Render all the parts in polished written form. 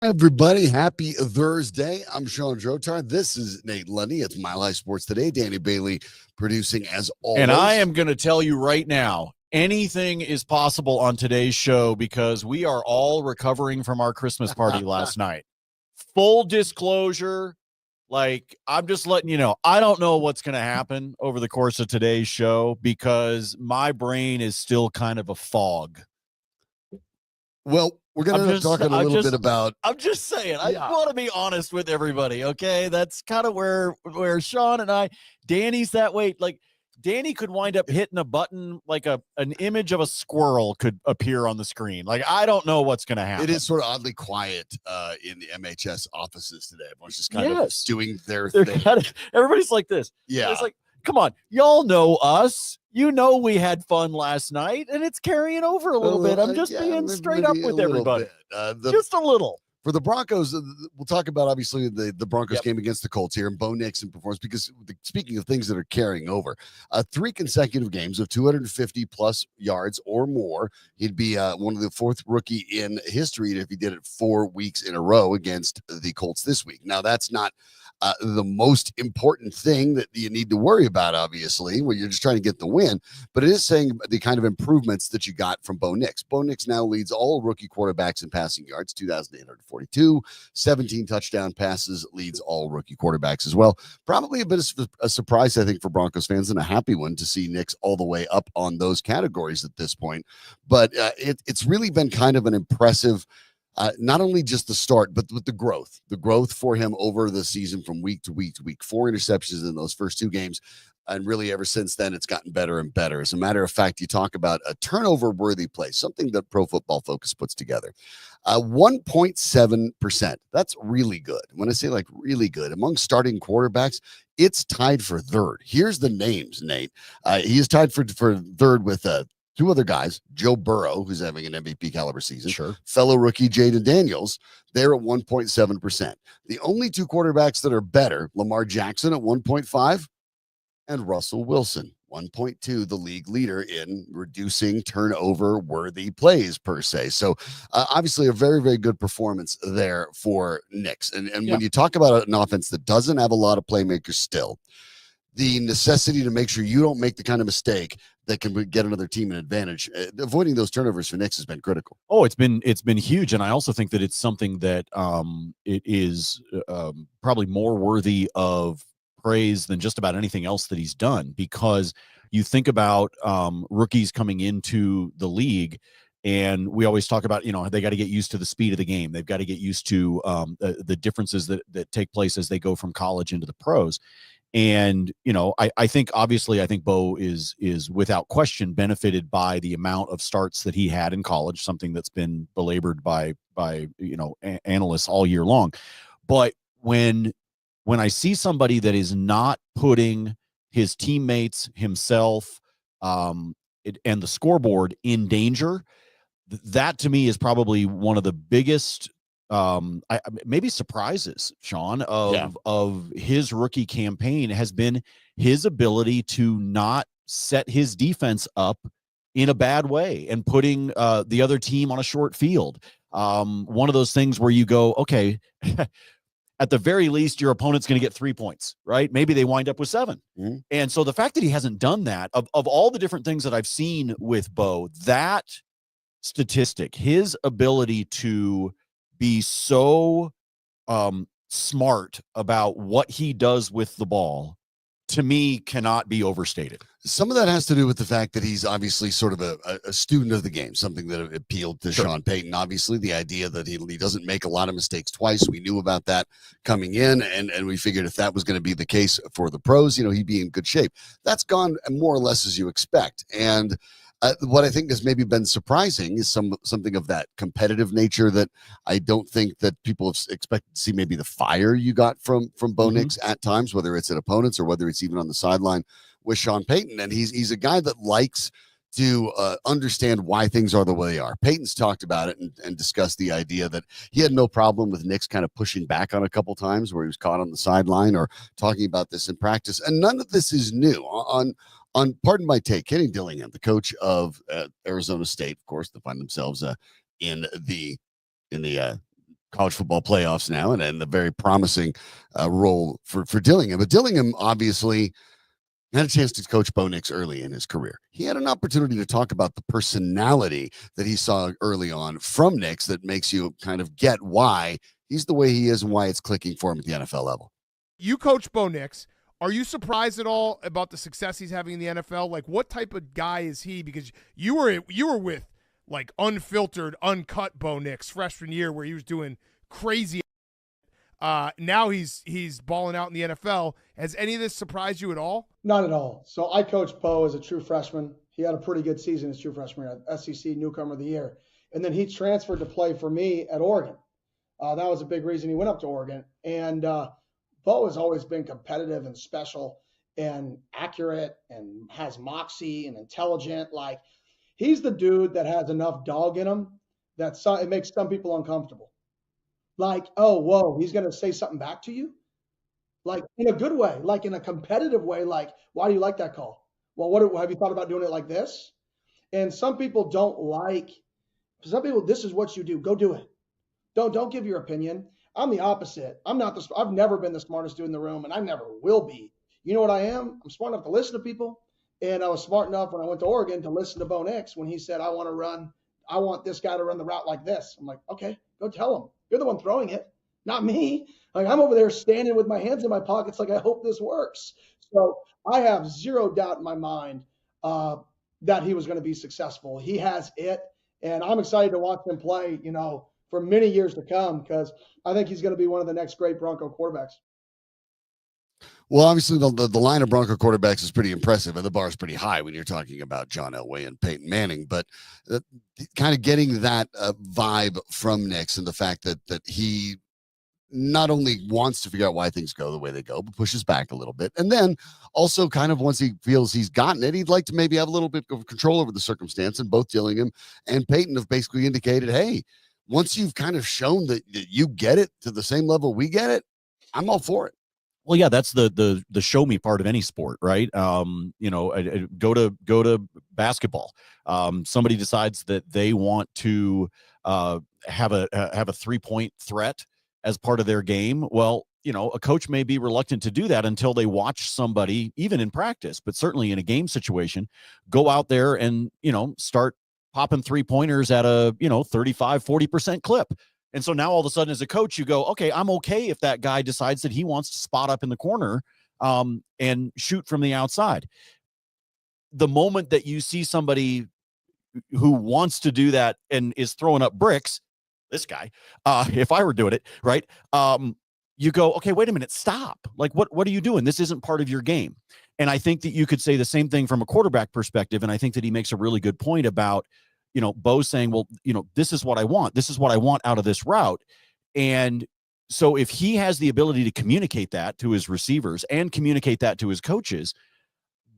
Everybody, happy Thursday. I'm Sean Drotar. This is Nate Lundy. It's My Life Sports Today. Danny Bailey producing as always. And I am going to tell you right now, anything is possible on today's show because we are all recovering from our Christmas party last night. Full disclosure, I'm just letting you know, I don't know what's going to happen over the course of today's show because my brain is still kind of a fog. Well, we're going to talk a little bit about. I'm just saying, I want to be honest with everybody, okay? That's kind of where Sean and I, Danny's that way. Danny could wind up hitting a button, an image of a squirrel could appear on the screen. I don't know what's going to happen. It is sort of oddly quiet in the MHS offices today. Everyone's just kind of doing their thing. Everybody's like this. Yeah. It's come on, y'all know us. You know we had fun last night, and it's carrying over a little bit. I'm just being straight up with everybody. Just a little. For the Broncos, we'll talk about, obviously, the Broncos game against the Colts here and Bo Nix and performance, because speaking of things that are carrying over, 3 consecutive games of 250-plus yards or more. He'd be one of the 4th rookie in history if he did it 4 weeks in a row against the Colts this week. Now, that's not the most important thing that you need to worry about, obviously, when you're just trying to get the win, but it is saying the kind of improvements that you got from Bo Nix. Bo Nix now leads all rookie quarterbacks in passing yards, 2,842, 17 touchdown passes, leads all rookie quarterbacks as well. Probably a bit of a surprise, I think, for Broncos fans, and a happy one to see Nix all the way up on those categories at this point. But it's really been kind of an impressive not only just the start, but with the growth for him over the season from week to week to week. 4 interceptions in those first 2 games. And really ever since then, it's gotten better and better. As a matter of fact, you talk about a turnover-worthy play, something that Pro Football Focus puts together. 1.7%. That's really good. When I say really good, among starting quarterbacks, it's tied for 3rd. Here's the names, Nate. He is tied for 3rd with 2 other guys, Joe Burrow, who's having an MVP caliber season. Sure. Fellow rookie Jaden Daniels, they're at 1.7%. The only 2 quarterbacks that are better, Lamar Jackson at 1.5 and Russell Wilson, 1.2, the league leader in reducing turnover-worthy plays, per se. So, obviously, a very, very good performance there for Nix. And when you talk about an offense that doesn't have a lot of playmakers still, the necessity to make sure you don't make the kind of mistake that can get another team an advantage, avoiding those turnovers for Nix has been critical. Oh, it's been huge, and I also think that it's something that it is probably more worthy of praise than just about anything else that he's done, because you think about rookies coming into the league, and we always talk about, they got to get used to the speed of the game. They've got to get used to the differences that take place as they go from college into the pros. And, I think Bo is without question benefited by the amount of starts that he had in college, something that's been belabored by analysts all year long. But when I see somebody that is not putting his teammates, himself, and the scoreboard in danger, that to me is probably one of the biggest maybe surprises, Sean, of his rookie campaign has been his ability to not set his defense up in a bad way and putting the other team on a short field. One of those things where you go, okay, at the very least, your opponent's going to get 3 points, right? Maybe they wind up with 7. Mm-hmm. And so the fact that he hasn't done that, of all the different things that I've seen with Bo, that statistic, his ability to be so smart about what he does with the ball, to me, cannot be overstated. Some of that has to do with the fact that he's obviously sort of a student of the game, something that appealed to Sean Payton. Obviously, the idea that he doesn't make a lot of mistakes twice. We knew about that coming in, and we figured if that was going to be the case for the pros, he'd be in good shape. That's gone more or less as you expect. And what I think has maybe been surprising is something of that competitive nature that I don't think that people have expected to see. Maybe the fire you got from Bo Nix at times, whether it's at opponents or whether it's even on the sideline with Sean Payton. And he's a guy that likes to understand why things are the way they are. Payton's talked about it and discussed the idea that he had no problem with Nix kind of pushing back on a couple times where he was caught on the sideline or talking about this in practice. And none of this is new. On pardon my take, Kenny Dillingham, the coach of Arizona State, of course, they find themselves in the college football playoffs now, and a very promising role for Dillingham. But Dillingham obviously had a chance to coach Bo Nix early in his career. He had an opportunity to talk about the personality that he saw early on from Nix that makes you kind of get why he's the way he is and why it's clicking for him at the NFL level. You coach Bo Nix. Are you surprised at all about the success he's having in the NFL? Like, what type of guy is he? Because you were with like unfiltered, uncut Bo Nix freshman year where he was doing crazy. Now he's balling out in the NFL. Has any of this surprised you at all? Not at all. So I coached Bo as a true freshman. He had a pretty good season as true freshman at SEC Newcomer of the Year. And then he transferred to play for me at Oregon. That was a big reason he went up to Oregon. And Bo has always been competitive and special and accurate and has moxie and intelligent. Like, he's the dude that has enough dog in him that it makes some people uncomfortable. Like, oh, whoa, he's going to say something back to you? Like, in a good way, like in a competitive way, like, why do you like that call? Well, have you thought about doing it like this? And some people this is what you do. Go do it. Don't give your opinion. I'm the opposite. I've never been the smartest dude in the room, and I never will be. You know what I am? I'm smart enough to listen to people. And I was smart enough when I went to Oregon to listen to Bo Nix when he said, I want this guy to run the route like this. I'm like, okay, go tell him. You're the one throwing it, not me. Like, I'm over there standing with my hands in my pockets like, I hope this works. So I have zero doubt in my mind that he was going to be successful. He has it, and I'm excited to watch him play, for many years to come, because I think he's going to be one of the next great Bronco quarterbacks. Well, obviously, the line of Bronco quarterbacks is pretty impressive, and the bar is pretty high when you're talking about John Elway and Peyton Manning. But kind of getting that vibe from Nix and the fact that he not only wants to figure out why things go the way they go, but pushes back a little bit. And then also kind of once he feels he's gotten it, he'd like to maybe have a little bit of control over the circumstance. And both Dillingham and Peyton have basically indicated, hey, once you've kind of shown that you get it to the same level we get it, I'm all for it. Well, yeah, that's the show me part of any sport, right? Go to basketball. Somebody decides that they want to have a 3-point threat as part of their game. Well, a coach may be reluctant to do that until they watch somebody, even in practice, but certainly in a game situation, go out there and, start popping 3-pointers at a, 35-40% clip. And so now all of a sudden as a coach, you go, okay, I'm okay if that guy decides that he wants to spot up in the corner and shoot from the outside. The moment that you see somebody who wants to do that and is throwing up bricks, this guy, if I were doing it, right, you go, okay, wait a minute, stop. Like, what are you doing? This isn't part of your game. And I think that you could say the same thing from a quarterback perspective. And I think that he makes a really good point about, Bo saying, well, this is what I want. This is what I want out of this route. And so if he has the ability to communicate that to his receivers and communicate that to his coaches,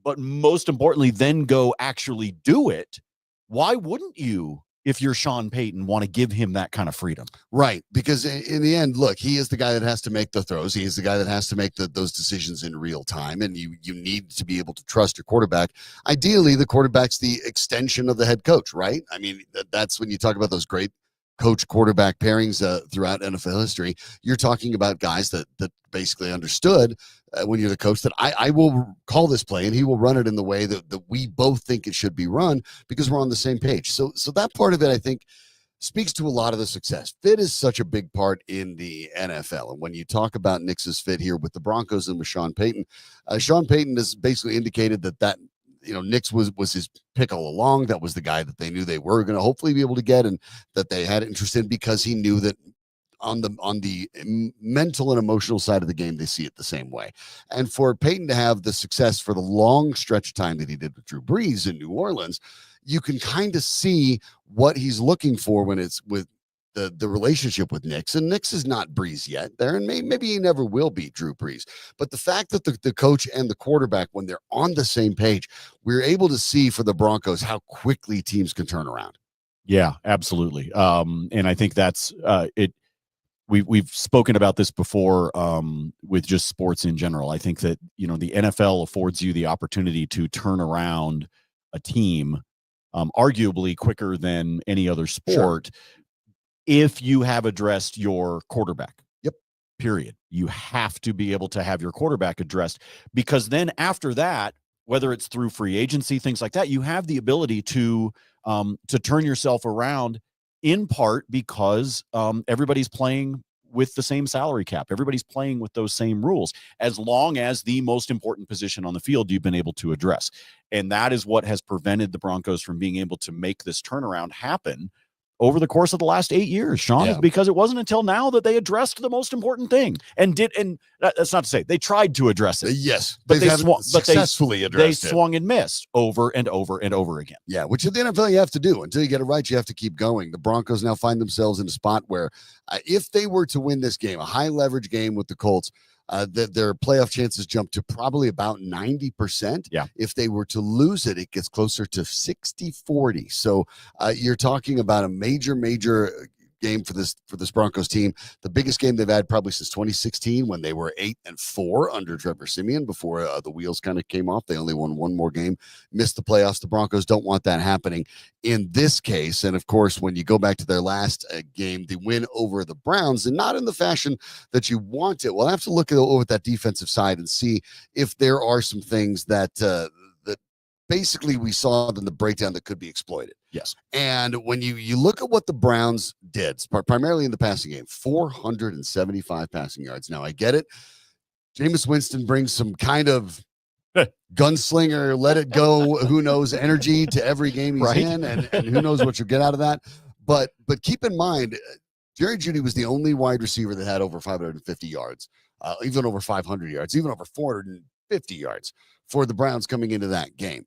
but most importantly, then go actually do it, why wouldn't you, if you're Sean Payton, want to give him that kind of freedom? Right. Because in the end, look, he is the guy that has to make the throws. He is the guy that has to make those decisions in real time. And you need to be able to trust your quarterback. Ideally, the quarterback's the extension of the head coach, right? I mean, that's when you talk about those great coach quarterback pairings throughout NFL history. You're talking about guys that basically understood when you're the coach that I will call this play and he will run it in the way that we both think it should be run because we're on the same page. So that part of it, I think, speaks to a lot of the success. Fit is such a big part in the NFL. And when you talk about Nix's fit here with the Broncos and with Sean Payton has basically indicated that Nix was his pick all along. That was the guy that they knew they were going to hopefully be able to get and that they had interest in because he knew that on the mental and emotional side of the game, they see it the same way. And for Peyton to have the success for the long stretch of time that he did with Drew Brees in New Orleans, you can kind of see what he's looking for when it's with the relationship with Nix. And Nix is not Brees yet there, and maybe he never will be Drew Brees. But the fact that the coach and the quarterback, when they're on the same page, we're able to see for the Broncos how quickly teams can turn around. Yeah, absolutely. And I think that's it. We've spoken about this before with just sports in general. I think that, the NFL affords you the opportunity to turn around a team arguably quicker than any other sport. Sure. if you have addressed your quarterback. Yep. Period. You have to be able to have your quarterback addressed, because then after that, whether it's through free agency, things like that, you have the ability to turn yourself around, in part because everybody's playing with the same salary cap. Everybody's playing with those same rules, as long as the most important position on the field you've been able to address. And that is what has prevented the Broncos from being able to make this turnaround happen over the course of the last 8 years, Sean, is because it wasn't until now that they addressed the most important thing, and that's not to say they tried to address it. Yes, but they successfully addressed it. They swung and missed over and over and over again. Yeah, which in the NFL you have to do. Until you get it right, you have to keep going. The Broncos now find themselves in a spot where if they were to win this game, a high leverage game with the Colts, their playoff chances jump to probably about 90%. Yeah. If they were to lose it, it gets closer to 60-40. So you're talking about a major game for this Broncos team, the biggest game they've had probably since 2016, when they were 8-4 under Trevor Siemian before the wheels kind of came off. They only won one more game, missed the playoffs. The Broncos don't want that happening in this case. And of course, when you go back to their last game, the win over the Browns, and not in the fashion that you want it, we'll have to look at that defensive side and see if there are some things that basically we saw in the breakdown that could be exploited. Yes. And when you look at what the Browns did, primarily in the passing game, 475 passing yards. Now, I get it. Jameis Winston brings some kind of gunslinger, let it go, who knows, energy to every game he's in, and who knows what you'll get out of that. But keep in mind, Jerry Jeudy was the only wide receiver that had over 550 yards, even over 500 yards, even over 450 yards for the Browns coming into that game.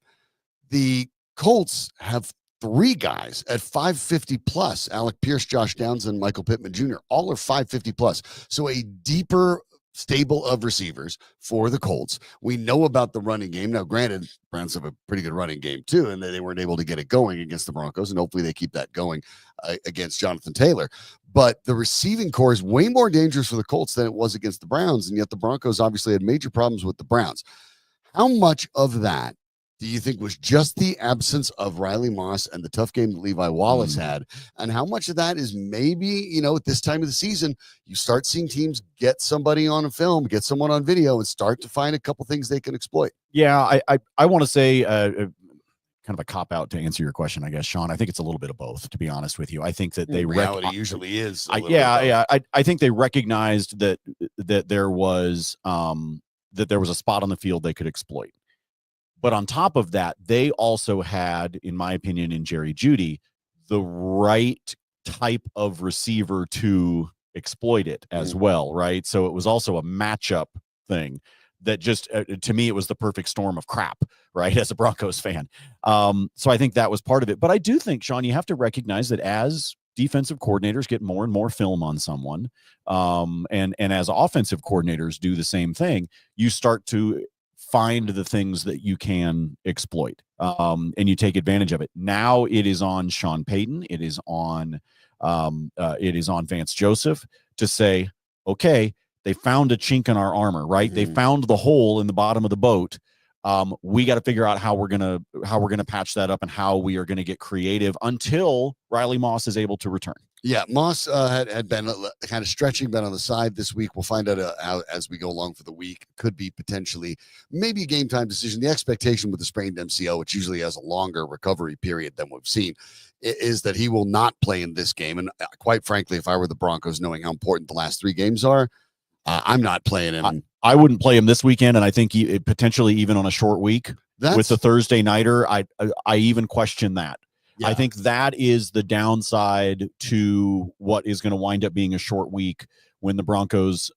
The Colts have 3 guys at 550 plus. Alec Pierce, Josh Downs, and Michael Pittman Jr. All are 550 plus. So a deeper stable of receivers for the Colts. We know about the running game. Now, granted, Browns have a pretty good running game too, and they weren't able to get it going against the Broncos, and hopefully they keep that going against Jonathan Taylor. But the receiving core is way more dangerous for the Colts than it was against the Browns, and yet the Broncos obviously had major problems with the Browns. How much of that do you think was just the absence of Riley Moss and the tough game that Levi Wallace had? And how much of that is maybe, at this time of the season, you start seeing teams get somebody on a film, get someone on video, and start to find a couple things they can exploit? Yeah, I want to say kind of a cop-out to answer your question, I guess, Sean. I think it's a little bit of both, to be honest with you. I think that they usually is. I think they recognized that there was a spot on the field they could exploit. But on top of that, they also had, in my opinion, in Jerry Jeudy, the right type of receiver to exploit it as well, right? So it was also a matchup thing that just, to me, it was the perfect storm of crap, right, as a Broncos fan. So I think that was part of it. But I do think, Sean, you have to recognize that as defensive coordinators get more and more film on someone, and as offensive coordinators do the same thing, you start to find the things that you can exploit, and you take advantage of it. Now it is on Sean Payton. It is on Vance Joseph to say, okay, they found a chink in our armor, right? They found the hole in the bottom of the boat. We got to figure out how we're gonna patch that up and how we are gonna get creative until Riley Moss is able to return. Yeah, Moss had been kind of stretching, been on the side this week. We'll find out how, as we go along for the week. Could be potentially maybe a game time decision. The expectation with the sprained MCL, which usually has a longer recovery period than we've seen, is that he will not play in this game. And quite frankly, if I were the Broncos, knowing how important the last 3 games are, I'm not playing him. I wouldn't play him this weekend, and I think potentially even on a short week with the Thursday nighter, I even question that. Yeah. I think that is the downside to what is going to wind up being a short week when the Broncos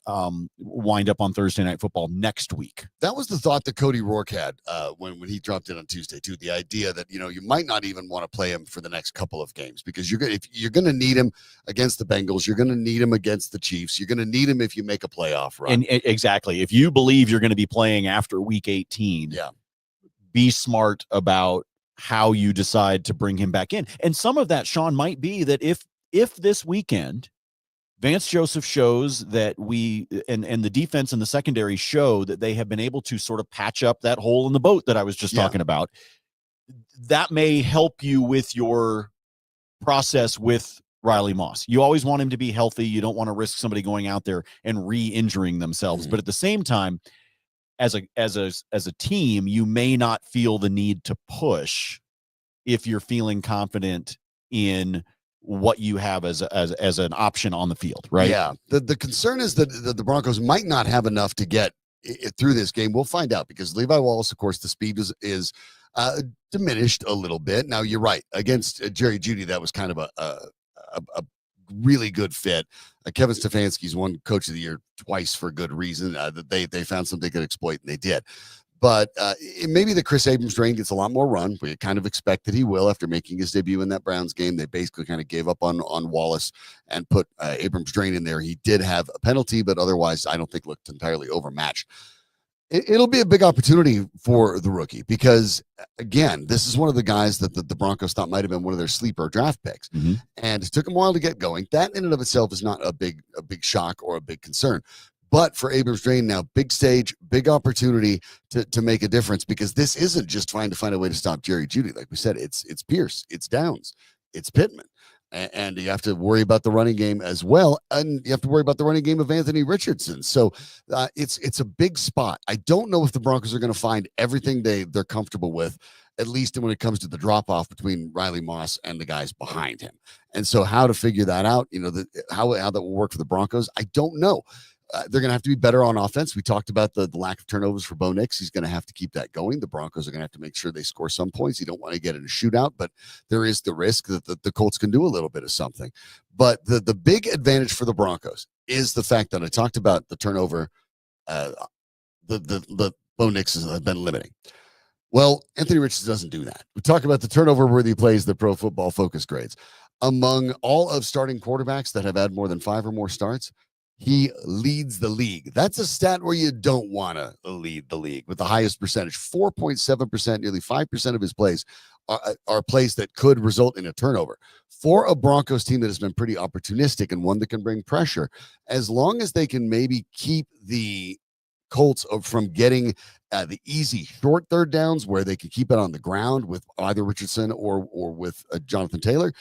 wind up on Thursday Night Football next week. That was the thought that Cody Rourke had when he dropped in on Tuesday too. The idea that you might not even want to play him for the next couple of games because you're going to need him against the Bengals. You're going to need him against the Chiefs. You're going to need him if you make a playoff run. And exactly, if you believe you're going to be playing after Week 18, be smart about how you decide to bring him back in. And some of that, Sean, might be that if this weekend Vance Joseph shows that we and the defense and the secondary show that they have been able to sort of patch up that hole in the boat that I was just talking about, that may help you with your process with Riley Moss. You always want him to be healthy. You don't want to risk somebody going out there and re-injuring themselves. Mhm. But at the same time, as a team, you may not feel the need to push if you're feeling confident in what you have as an option on the field, right? Yeah. The concern is that the Broncos might not have enough to get through this game. We'll find out because Levi Wallace, of course, the speed is diminished a little bit. Now you're right, against Jerry Jeudy, that was kind of a really good fit. Kevin Stefanski's won Coach of the Year twice for good reason. That they found something they could exploit, and they did. But it may be that Chris Abrams drain gets a lot more run. We kind of expected he will after making his debut in that Browns game. They basically kind of gave up on Wallace and put Abrams drain in there. He did have a penalty, but otherwise I don't think looked entirely overmatched. It'll be a big opportunity for the rookie because, again, this is one of the guys that the Broncos thought might have been one of their sleeper draft picks. Mm-hmm. And it took him a while to get going. That in and of itself is not a big shock or a big concern. But for Abrams Drain now, big stage, big opportunity to make a difference because this isn't just trying to find a way to stop Jerry Jeudy. Like we said, it's Pierce, it's Downs, it's Pittman. And you have to worry about the running game as well. And you have to worry about the running game of Anthony Richardson. So it's a big spot. I don't know if the Broncos are going to find everything they're comfortable with, at least when it comes to the drop-off between Riley Moss and the guys behind him. And so how to figure that out, how that will work for the Broncos, I don't know. They're going to have to be better on offense. We talked about the lack of turnovers for Bo Nix. He's going to have to keep that going. The Broncos are going to have to make sure they score some points. You don't want to get in a shootout, but there is the risk that the Colts can do a little bit of something. But the big advantage for the Broncos is the fact that I talked about the turnover. The Bo Nix has been limiting. Well, Anthony Richardson doesn't do that. We talk about the turnover-worthy plays that Pro Football Focus grades. Among all of starting quarterbacks that have had more than 5 or more starts, he leads the league. That's a stat where you don't want to lead the league with the highest percentage. 4.7%, nearly 5% of his plays are plays that could result in a turnover. For a Broncos team that has been pretty opportunistic and one that can bring pressure, as long as they can maybe keep the Colts from getting the easy short third downs where they can keep it on the ground with either Richardson or with Jonathan Taylor,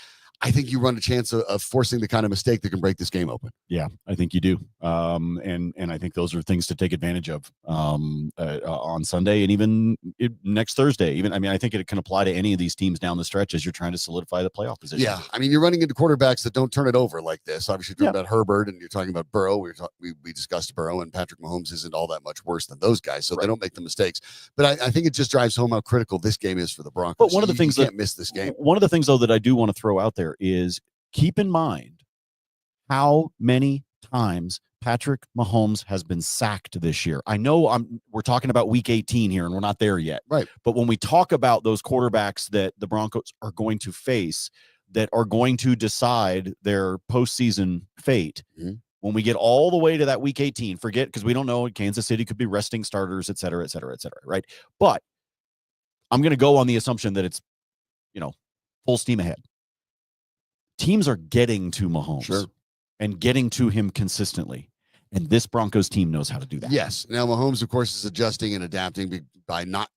I think you run a chance of forcing the kind of mistake that can break this game open. Yeah, I think you do. And I think those are things to take advantage of on Sunday and even next Thursday. I think it can apply to any of these teams down the stretch as you're trying to solidify the playoff position. Yeah, you're running into quarterbacks that don't turn it over like this. Obviously, you're talking about Herbert and you're talking about Burrow. We discussed Burrow, and Patrick Mahomes isn't all that much worse than those guys, so they don't make the mistakes. But I think it just drives home how critical this game is for the Broncos. But one of the things you can't miss this game. One of the things, though, that I do want to throw out there is keep in mind how many times Patrick Mahomes has been sacked this year. I know we're talking about week 18 here and we're not there yet. Right. But when we talk about those quarterbacks that the Broncos are going to face that are going to decide their postseason fate, when we get all the way to that week 18, forget, because we don't know, Kansas City could be resting starters, et cetera, right? But I'm going to go on the assumption that it's, full steam ahead. Teams are getting to Mahomes and getting to him consistently. And this Broncos team knows how to do that. Yes. Now, Mahomes, of course, is adjusting and adapting by not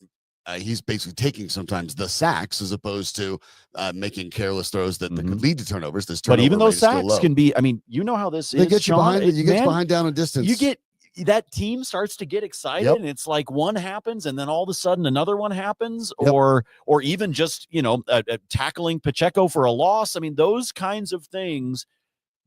he's basically taking sometimes the sacks as opposed to making careless throws that could lead to turnovers. But even those sacks can be, how this is. They get you Sean, behind, behind down in distance. You get that team starts to get excited and it's like one happens and then all of a sudden another one happens or even just, tackling Pacheco for a loss. Those kinds of things,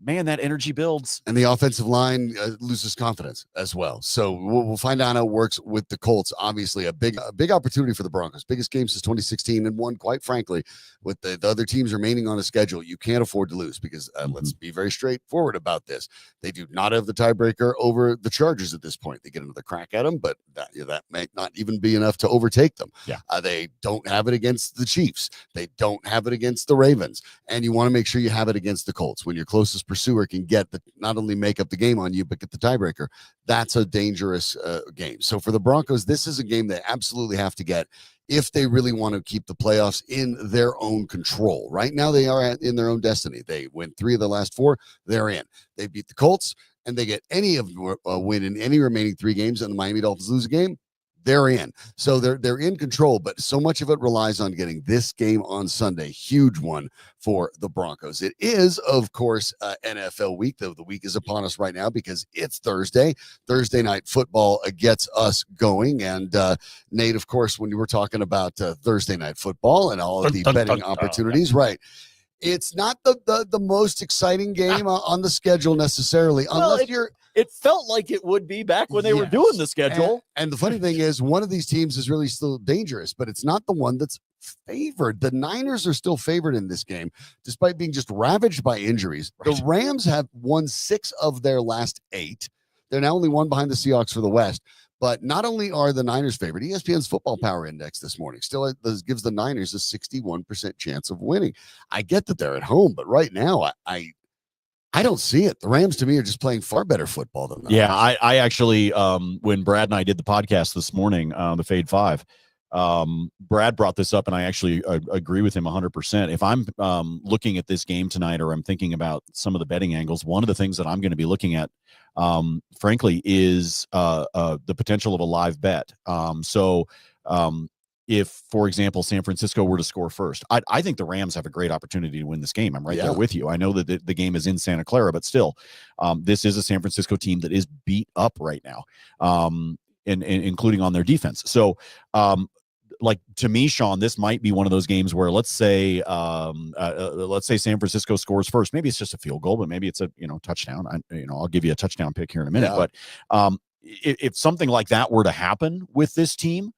man, that energy builds. And the offensive line loses confidence as well. So we'll find out how it works with the Colts. Obviously, a big opportunity for the Broncos. Biggest game since 2016 and one, quite frankly, with the other teams remaining on a schedule. You can't afford to lose because let's be very straightforward about this. They do not have the tiebreaker over the Chargers at this point. They get another crack at them, but that may not even be enough to overtake them. Yeah. They don't have it against the Chiefs. They don't have it against the Ravens. And you want to make sure you have it against the Colts. When your closest pursuer can get not only make up the game on you, but get the tiebreaker, that's a dangerous game. So for the Broncos, this is a game they absolutely have to get if they really want to keep the playoffs in their own control. Right now, they are in their own destiny. They win 3 of the last 4. They're in. They beat the Colts, and they get any of a win in any remaining 3 games, and the Miami Dolphins lose a game. they're in. So they're in control, but so much of it relies on getting this game on Sunday. Huge one for the Broncos. It is, of course, NFL week, though the week is upon us right now because it's Thursday. Thursday night football gets us going. And Nate, of course, when you were talking about Thursday night football and all of the betting opportunities, right? It's not the most exciting game on the schedule necessarily, unless it felt like it would be back when they were doing the schedule. And the funny thing is, one of these teams is really still dangerous, but it's not the one that's favored. The Niners are still favored in this game, despite being just ravaged by injuries. Right. The Rams have won 6 of their last 8. They're now only 1 behind the Seahawks for the West. But not only are the Niners favored, ESPN's Football Power Index this morning still gives the Niners a 61% chance of winning. I get that they're at home, but right now, I don't see it. The Rams, to me, are just playing far better football than that. Yeah, I actually, when Brad and I did the podcast this morning, the Fade 5, Brad brought this up, and I actually agree with him 100%. If I'm looking at this game tonight, or I'm thinking about some of the betting angles, one of the things that I'm going to be looking at, frankly, is the potential of a live bet. If, for example, San Francisco were to score first, I think the Rams have a great opportunity to win this game. I'm right there with you. I know that the game is in Santa Clara, but still, this is a San Francisco team that is beat up right now, and including on their defense. So, like, to me, Sean, this might be one of those games where let's say San Francisco scores first. Maybe it's just a field goal, but maybe it's a touchdown. I'll give you a touchdown pick here in a minute. Yeah. But if something like that were to happen with this team,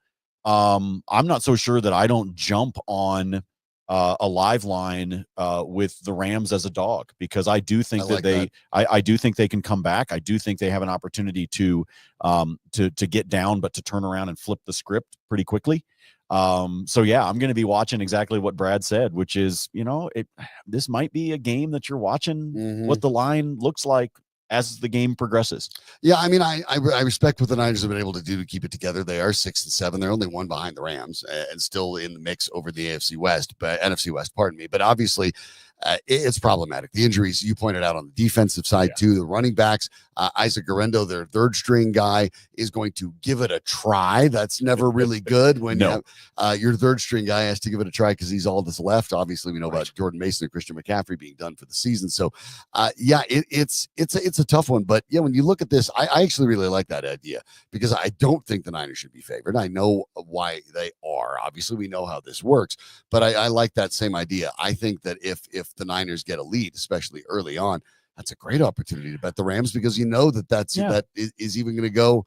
I'm not so sure that I don't jump on a live line with the Rams as a dog, because I do think I do think they can come back. I do think they have an opportunity to get down, but to turn around and flip the script pretty quickly. So yeah, I'm going to be watching exactly what Brad said, which is, this might be a game that you're watching what the line looks like as the game progresses. Yeah, I mean, I respect what the Niners have been able to do to keep it together. They are 6-7. They're only 1 behind the Rams and still in the mix over the NFC West, pardon me. But obviously, it's problematic. The injuries you pointed out on the defensive side too. The running backs, Isaac Guerrero, their third string guy, is going to give it a try. That's never really good when you have, your third string guy has to give it a try because he's all that's left. Obviously, we know about Jordan Mason and Christian McCaffrey being done for the season. So, it's a tough one. But yeah, when you look at this, I actually really like that idea because I don't think the Niners should be favored. I know why they are. Obviously, we know how this works, but I like that same idea. I think that if the Niners get a lead, especially early on, that's a great opportunity to bet the Rams because that is even going to go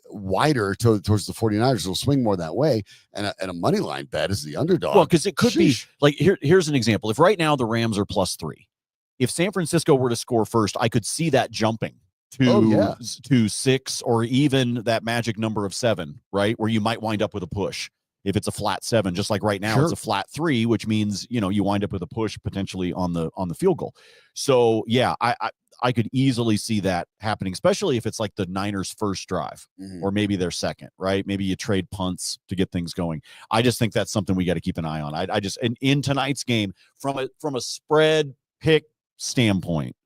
wider towards the 49ers. It'll swing more that way, and a money line bet is the underdog. Well, because it could be like here's an example. If right now the Rams are +3, if San Francisco were to score first, I could see that jumping to 6 or even that magic number of 7, right? Where you might wind up with a push. If it's a flat 7, just like right now, it's a flat 3, which means, you wind up with a push potentially on the field goal. So yeah, I could easily see that happening, especially if it's like the Niners' first drive or maybe their second, right? Maybe you trade punts to get things going. I just think that's something we got to keep an eye on. And in tonight's game, from a spread pick standpoint,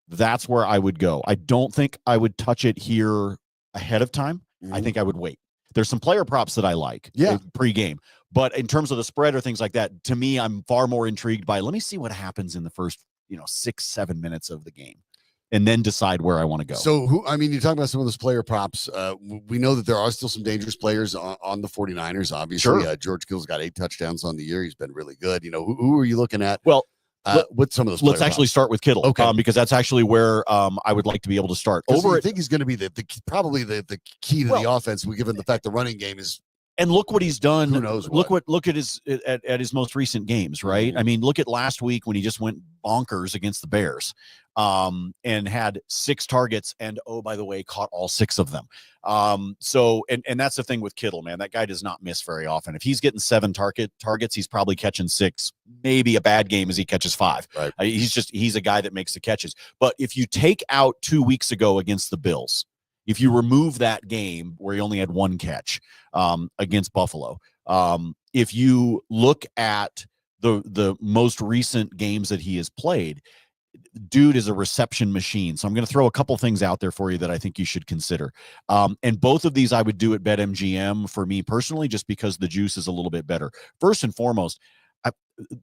that's where I would go. I don't think I would touch it here ahead of time. I think I would wait. There's some player props that I like pre-game, but in terms of the spread or things like that, to me, I'm far more intrigued by, let me see what happens in the first, 6-7 minutes of the game and then decide where I want to go. So you're talking about some of those player props. We know that there are still some dangerous players on the 49ers. Obviously, George Kittle's got 8 touchdowns on the year. He's been really good. Who are you looking at? Well, with some of those, let's actually start with Kittle, because that's actually where I would like to be able to start. I think he's going to be probably the key to the offense. Given the fact the running game is, and look what he's done. Who knows? Look at his most recent games, right? I mean, look at last week when he just went bonkers against the Bears, and had 6 targets, and by the way, caught all 6 of them. So that's the thing with Kittle, man. That guy does not miss very often. If he's getting 7 targets, he's probably catching 6. Maybe a bad game as he catches 5. Right. He's a guy that makes the catches. But if you take out 2 weeks ago against the Bills, if you remove that game where he only had 1 catch against Buffalo, if you look at the most recent games that he has played, dude is a reception machine. So I'm going to throw a couple things out there for you that I think you should consider. And both of these I would do at BetMGM for me personally, just because the juice is a little bit better. First and foremost,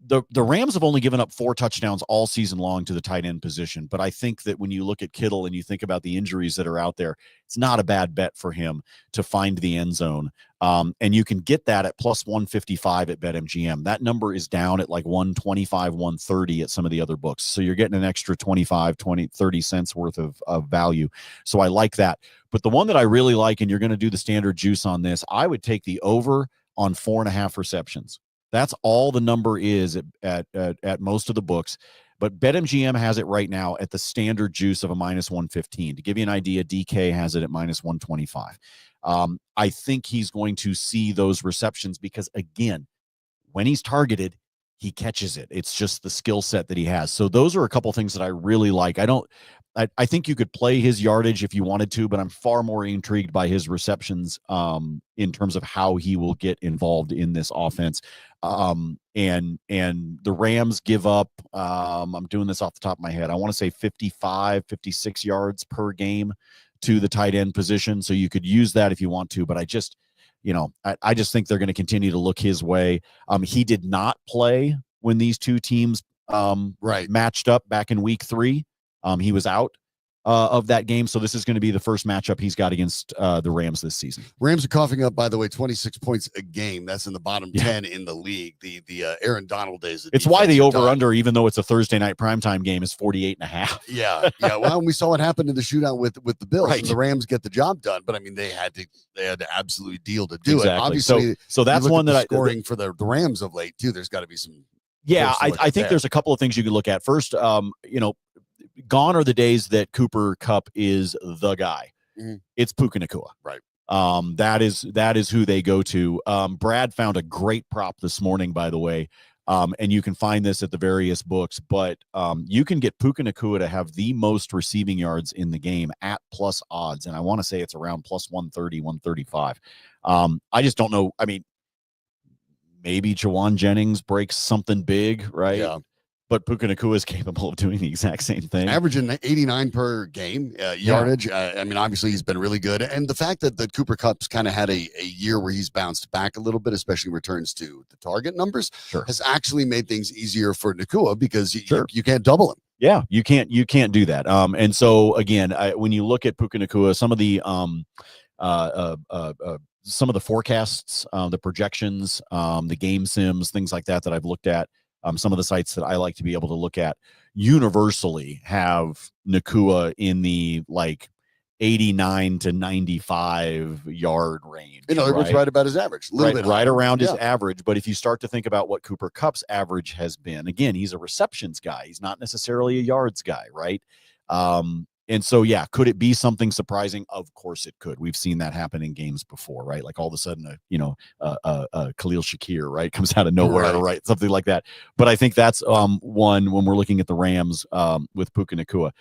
the Rams have only given up 4 touchdowns all season long to the tight end position. But I think that when you look at Kittle and you think about the injuries that are out there, it's not a bad bet for him to find the end zone. And you can get that at plus 155 at BetMGM. That number is down at like 125, 130 at some of the other books. So you're getting an extra 25, 20, 30 cents worth of value. So I like that. But the one that I really like, and you're going to do the standard juice on this, I would take the over on 4.5 receptions. That's all the number is at most of the books. But BetMGM has it right now at the standard juice of a minus 115. To give you an idea, DK has it at minus 125. I think he's going to see those receptions because, again, when he's targeted, he catches it. It's just the skill set that he has. So those are a couple things that I really like. I think you could play his yardage if you wanted to, but I'm far more intrigued by his receptions in terms of how he will get involved in this offense. And the Rams give up, I'm doing this off the top of my head, I want to say 55, 56 yards per game to the tight end position. So you could use that if you want to, but I just think they're going to continue to look his way. He did not play when these two teams matched up back in week 3. He was out of that game. So this is going to be the first matchup he's got against the Rams this season. Rams are coughing up, by the way, 26 points a game. That's in the bottom 10 in the league. The Aaron Donald days. It's why the over-under, even though it's a Thursday night primetime game, is 48.5. Yeah. Well, we saw what happened in the shootout with the Bills. Right. And the Rams get the job done, but I mean, they had to absolutely deal to do it. Obviously, so that's one that scoring for the Rams of late too. There's got to be some. Yeah, I think there's a couple of things you can look at. First, gone are the days that Cooper Kupp is the guy. Mm-hmm. It's Puka Nacua. Right. That is who they go to. Brad found a great prop this morning, by the way. And you can find this at the various books, but you can get Puka Nacua to have the most receiving yards in the game at plus odds. And I want to say it's around plus 130, 135. I just don't know. I mean, maybe Jawan Jennings breaks something big, right? Yeah. But Puka Nacua is capable of doing the exact same thing. Averaging 89 per game yardage. I mean, obviously he's been really good. And the fact that the Cooper Kupp's kind of had a year where he's bounced back a little bit, especially returns to the target numbers, has actually made things easier for Nacua because you can't double him. Yeah, you can't do that. And so again, when you look at Puka Nacua, some of the forecasts, the projections, the game sims, things like that I've looked at, some of the sites that I like to be able to look at universally have Nacua in the 89 to 95 yard range. In other words, right about his average. Right around his average. But if you start to think about what Cooper Kupp's average has been, again, he's a receptions guy. He's not necessarily a yards guy, right? And so, could it be something surprising? Of course it could. We've seen that happen in games before, right? Like all of a sudden, Khalil Shakir, right, comes out of nowhere, right? Something like that. But I think that's one when we're looking at the Rams with Puka Nacua.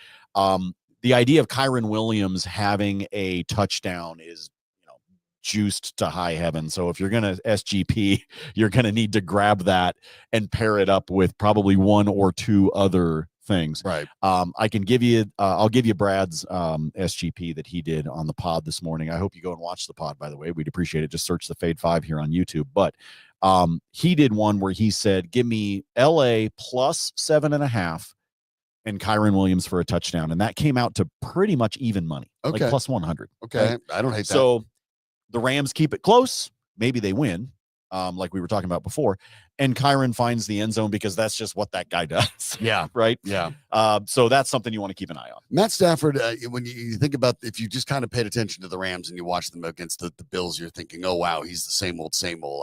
The idea of Kyren Williams having a touchdown is juiced to high heaven. So if you're going to SGP, you're going to need to grab that and pair it up with probably one or two other things. Right. I can give you, I'll give you Brad's SGP that he did on the pod this morning. I hope you go and watch the pod, by the way. We'd appreciate it. Just search the Fade 5 here on YouTube. But he did one where he said, give me LA plus 7.5 and Kyren Williams for a touchdown. And that came out to pretty much even money, like plus 100. Okay. Right? I don't hate that. So the Rams keep it close. Maybe they win, like we were talking about before. And Kyren finds the end zone because that's just what that guy does. Yeah. Right? Yeah. So that's something you want to keep an eye on. Matt Stafford, when you think about, if you just kind of paid attention to the Rams and you watch them against the Bills, you're thinking, oh, wow, he's the same old,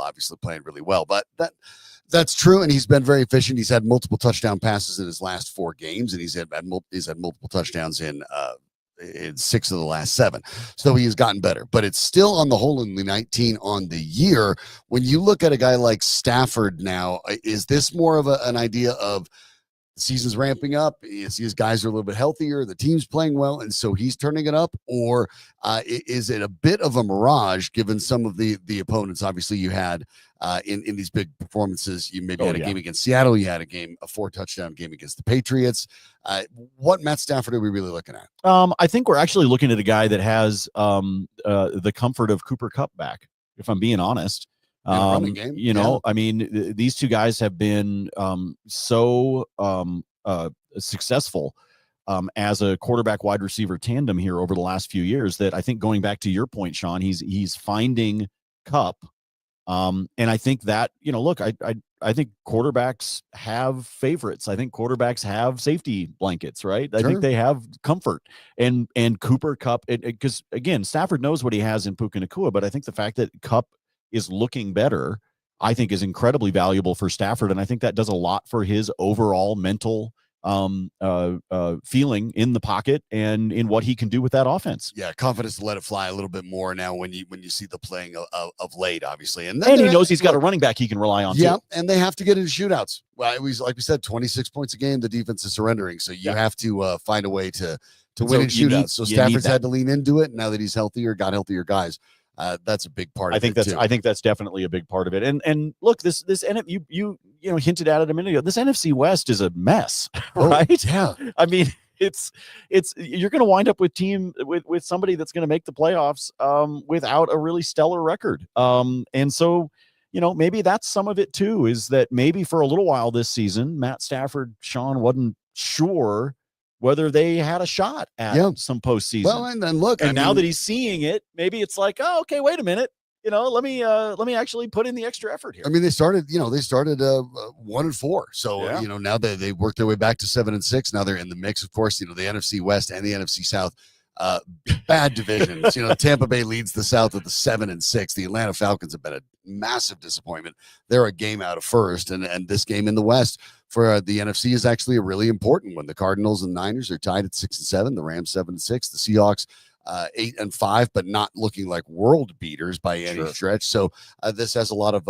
obviously playing really well. But that's true, and he's been very efficient. He's had multiple touchdown passes in his last 4 games, and he's had multiple touchdowns in 6 of the last 7. So he has gotten better, but it's still on the whole only 19 on the year. When you look at a guy like Stafford now, is this more of an idea of the season's ramping up, his guys are a little bit healthier, the team's playing well, and so he's turning it up? Or is it a bit of a mirage given some of the opponents obviously you had in these big performances? You maybe had a game against Seattle, you had a 4-touchdown game against the Patriots. What Matt Stafford are we really looking at? I think we're actually looking at a guy that has the comfort of Cooper Kupp back, if I'm being honest. Running game. I mean, these two guys have been so successful as a quarterback wide receiver tandem here over the last few years that I think, going back to your point, Sean, he's finding Kupp. And I think that, look, I think quarterbacks have favorites. I think quarterbacks have safety blankets, right? I think they have comfort. And Cooper Kupp, because again, Stafford knows what he has in Puka Nacua, but I think the fact that Kupp is looking better, I think, is incredibly valuable for Stafford. And I think that does a lot for his overall mental feeling in the pocket and in what he can do with that offense. Yeah, confidence to let it fly a little bit more now when you see the playing of late, obviously. And he knows he's got a running back he can rely on. Yeah, too. And they have to get into shootouts. Well, it was, like we said, 26 points a game. The defense is surrendering, so you have to find a way to win in shootouts. So Stafford's had to lean into it. Now that he's healthier, got healthier guys. That's a big part of it too. I think that's definitely a big part of it. And look, this you hinted at it a minute ago. This NFC West is a mess, right? Yeah. I mean, it's you're going to wind up with somebody that's going to make the playoffs without a really stellar record. And so, maybe that's some of it too, is that maybe for a little while this season, Matt Stafford, Sean, wasn't sure whether they had a shot at some postseason. Well, and then look, now that he's seeing it, maybe it's like, oh, okay, wait a minute. Let me actually put in the extra effort here. I mean, they started 1-4. So, now they worked their way back to 7-6. Now they're in the mix, of course, the NFC West and the NFC South, bad divisions. Tampa Bay leads the South with the 7-6. The Atlanta Falcons have been a massive disappointment. They're a game out of first, and this game in the West for the NFC is actually a really important one. The Cardinals and Niners are tied at 6-7. The Rams 7-6. The Seahawks 8-5, but not looking like world beaters by any stretch. So this has a lot of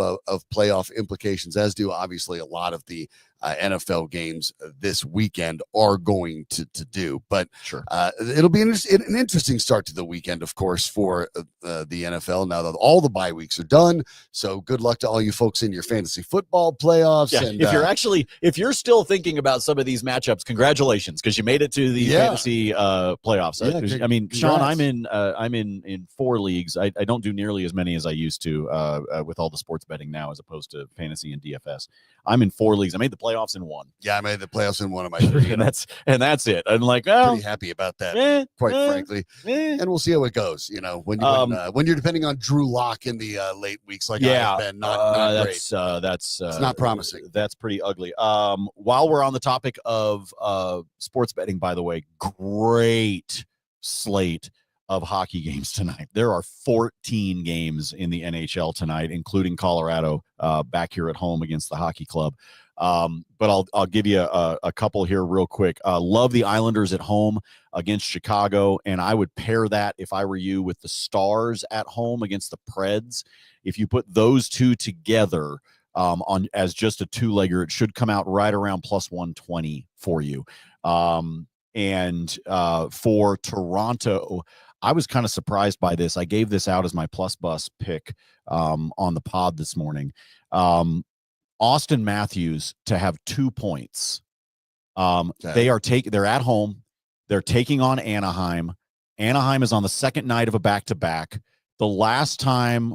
playoff implications, as do obviously a lot of the NFL games this weekend are going to do. But it'll be an interesting start to the weekend, of course, for the NFL. Now that all the bye weeks are done, so good luck to all you folks in your fantasy football playoffs. Yeah, and if you're still thinking about some of these matchups, congratulations, because you made it to the fantasy playoffs. I mean, congrats. Sean, I'm in 4 leagues. I don't do nearly as many as I used to with all the sports betting now, as opposed to fantasy and DFS. I'm in 4 leagues. I made the playoffs in 1. Yeah, I made the playoffs in 1 of my 3. and that's it. I'm like, well, pretty happy about that, quite frankly. And we'll see how it goes. When you're depending on Drew Lock in the late weeks, like I've been, not great. That's it's not promising. That's pretty ugly. While we're on the topic of sports betting, by the way, great slate of hockey games tonight. There are 14 games in the NHL tonight, including Colorado back here at home against the hockey club. But I'll give you a couple here real quick. Love the Islanders at home against Chicago, and I would pair that, if I were you, with the Stars at home against the Preds. If you put those two together on as just a 2-legger, it should come out right around plus 120 for you. And for Toronto, I was kind of surprised by this. I gave this out as my plus bus pick on the pod this morning. Austin Matthews to have 2 points. They're at home. They're taking on Anaheim. Anaheim is on the second night of a back-to-back. The last time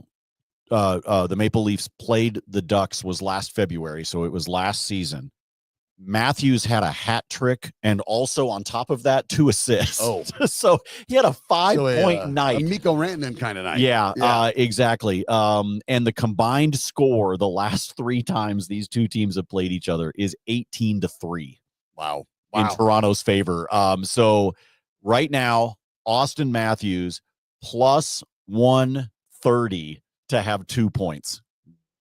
the Maple Leafs played the Ducks was last February, so it was last season. Matthews had a hat trick, and also on top of that, 2 assists. Oh, so he had a 5-point night. A Mikko Rantanen kind of night. Yeah. Exactly. And the combined score the last 3 times these two teams have played each other is 18-3. Wow. In Toronto's favor. So right now, Austin Matthews plus 130 to have 2 points.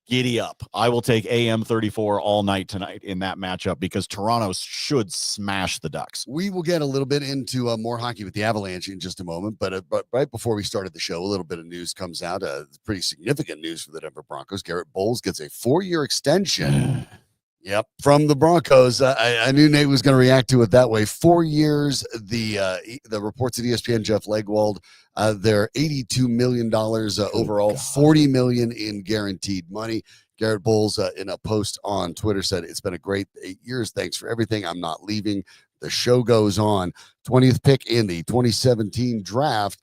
Giddy up. I will take AM 34 all night tonight in that matchup, because Toronto should smash the Ducks. We will get a little bit into more hockey with the Avalanche in just a moment, but right before we started the show, a little bit of news comes out. Pretty significant news for the Denver Broncos. Garrett Bolles gets a 4-year extension. Yep, from the Broncos. I knew Nate was going to react to it that way. 4 years. The reports at ESPN, Jeff Legwold, they're $82 million overall, God. $40 million in guaranteed money. Garrett Bolles, in a post on Twitter, said, "It's been a great 8 years. Thanks for everything. I'm not leaving. The show goes on." 20th pick in the 2017 draft.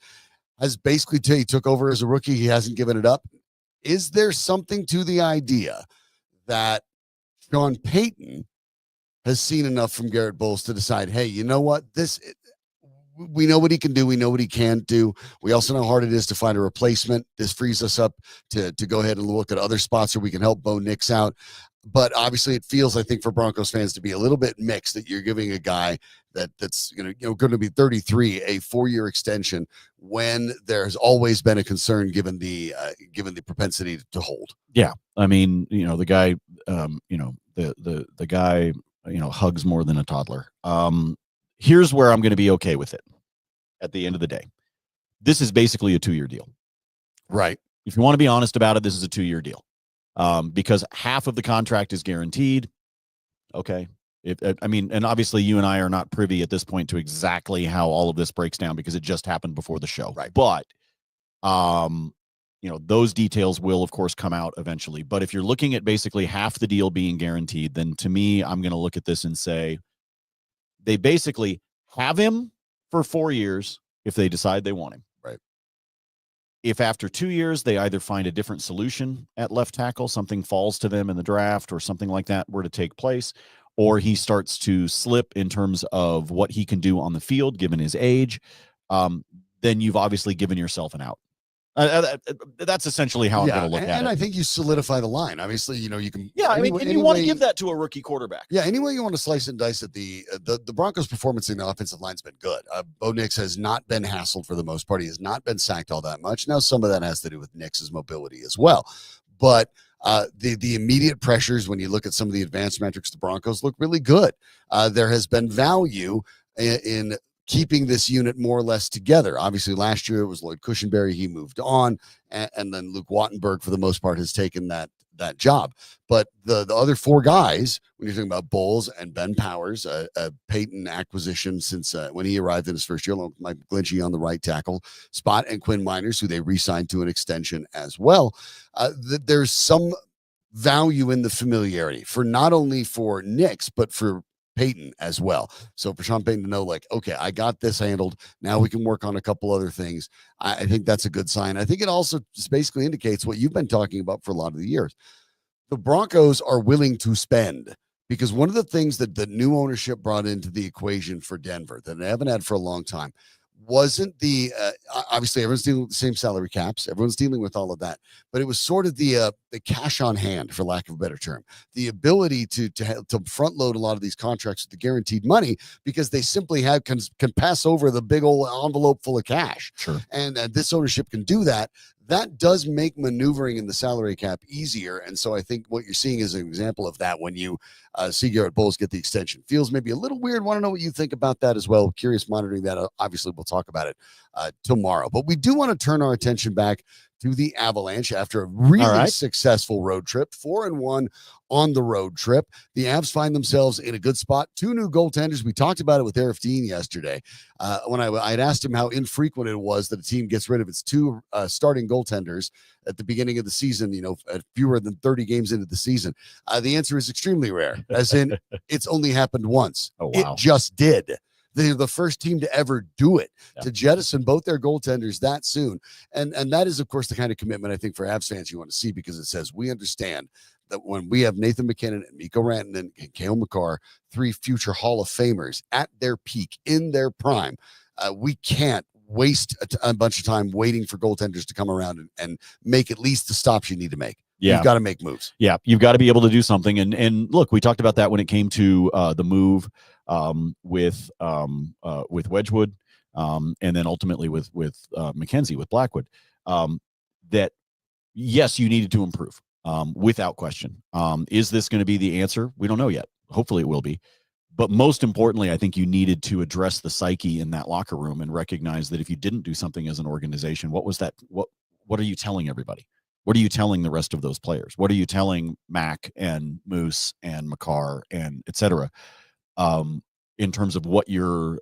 Has basically he took over as a rookie. He hasn't given it up. Is there something to the idea that Sean Payton has seen enough from Garrett Bolles to decide, hey, you know what? We know what he can do. We know what he can't do. We also know how hard it is to find a replacement. This frees us up to go ahead and look at other spots where we can help Bo Nix out. But obviously it feels, I think, for Broncos fans to be a little bit mixed that you're giving a guy that's going to be 33 a 4-year extension when there's always been a concern given the propensity to hold. Yeah, I mean, the guy, the guy, hugs more than a toddler. Here's where I'm going to be okay with it. At the end of the day, this is basically a 2-year deal, right? If you want to be honest about it, this is a 2-year deal. Because half of the contract is guaranteed. Okay. And obviously you and I are not privy at this point to exactly how all of this breaks down because it just happened before the show. Right. But, those details will, of course, come out eventually. But if you're looking at basically half the deal being guaranteed, then to me, I'm going to look at this and say they basically have him for 4 years if they decide they want him. If after 2 years they either find a different solution at left tackle, something falls to them in the draft or something like that were to take place, or he starts to slip in terms of what he can do on the field given his age, then you've obviously given yourself an out. That's essentially how I'm going to look at it. And I think you solidify the line. Obviously, you can. Yeah, and you want to give that to a rookie quarterback. Yeah, any way you want to slice and dice it, the Broncos' performance in the offensive line's been good. Bo Nix has not been hassled for the most part. He has not been sacked all that much. Now, some of that has to do with Nix's mobility as well. But the immediate pressures, when you look at some of the advanced metrics, the Broncos look really good. There has been value in keeping this unit more or less together. Obviously, last year it was Lloyd Cushenberry. He moved on, and then Luke Wattenberg, for the most part, has taken that job. But the other 4 guys, when you're talking about Bolles and Ben Powers, a Payton acquisition since when he arrived in his first year, along with Mike Glinchey on the right tackle spot, and Quinn Miners, who they re-signed to an extension as well. There's some value in the familiarity for not only for Nix, but for Payton as well. So for Sean Payton to know, like, okay, I got this handled. Now we can work on a couple other things. I think that's a good sign. I think it also just basically indicates what you've been talking about for a lot of the years. The Broncos are willing to spend, because one of the things that the new ownership brought into the equation for Denver that they haven't had for a long time wasn't the obviously everyone's dealing with the same salary caps, everyone's dealing with all of that, but it was sort of the cash on hand, for lack of a better term, the ability to front load a lot of these contracts with the guaranteed money, because they simply can pass over the big old envelope full of cash. Sure. And this ownership can do that. That does make maneuvering in the salary cap easier. And so I think what you're seeing is an example of that when you see Garrett Bolles get the extension. Feels maybe a little weird. Want to know what you think about that as well. Curious monitoring that. Obviously, we'll talk about it tomorrow. But we do want to turn our attention back to the Avalanche after a really successful road trip, 4-1 on the road trip. The Avs find themselves in a good spot. 2 new goaltenders. We talked about it with Eric Dean yesterday when I had asked him how infrequent it was that a team gets rid of its 2 starting goaltenders at the beginning of the season, at fewer than 30 games into the season. The answer is extremely rare, as in it's only happened once. Oh, wow. It just did. They're the first team to ever do it, to jettison both their goaltenders that soon. And that is, of course, the kind of commitment I think for Avs fans you want to see, because it says we understand that when we have Nathan McKinnon and Mikko Rantanen and Cale Makar, 3 future Hall of Famers at their peak, in their prime, we can't waste a bunch of time waiting for goaltenders to come around and make at least the stops you need to make. Yeah. You've got to make moves. Yeah, you've got to be able to do something. And look, we talked about that when it came to the move with Wedgwood, and then ultimately with McKenzie, with Blackwood. That yes, you needed to improve, without question. Is this going to be the answer? We don't know yet. Hopefully, it will be. But most importantly, I think you needed to address the psyche in that locker room and recognize that if you didn't do something as an organization, what was that? What are you telling everybody? What are you telling the rest of those players? What are you telling Mac and Moose and McCarr and et cetera, in terms of what your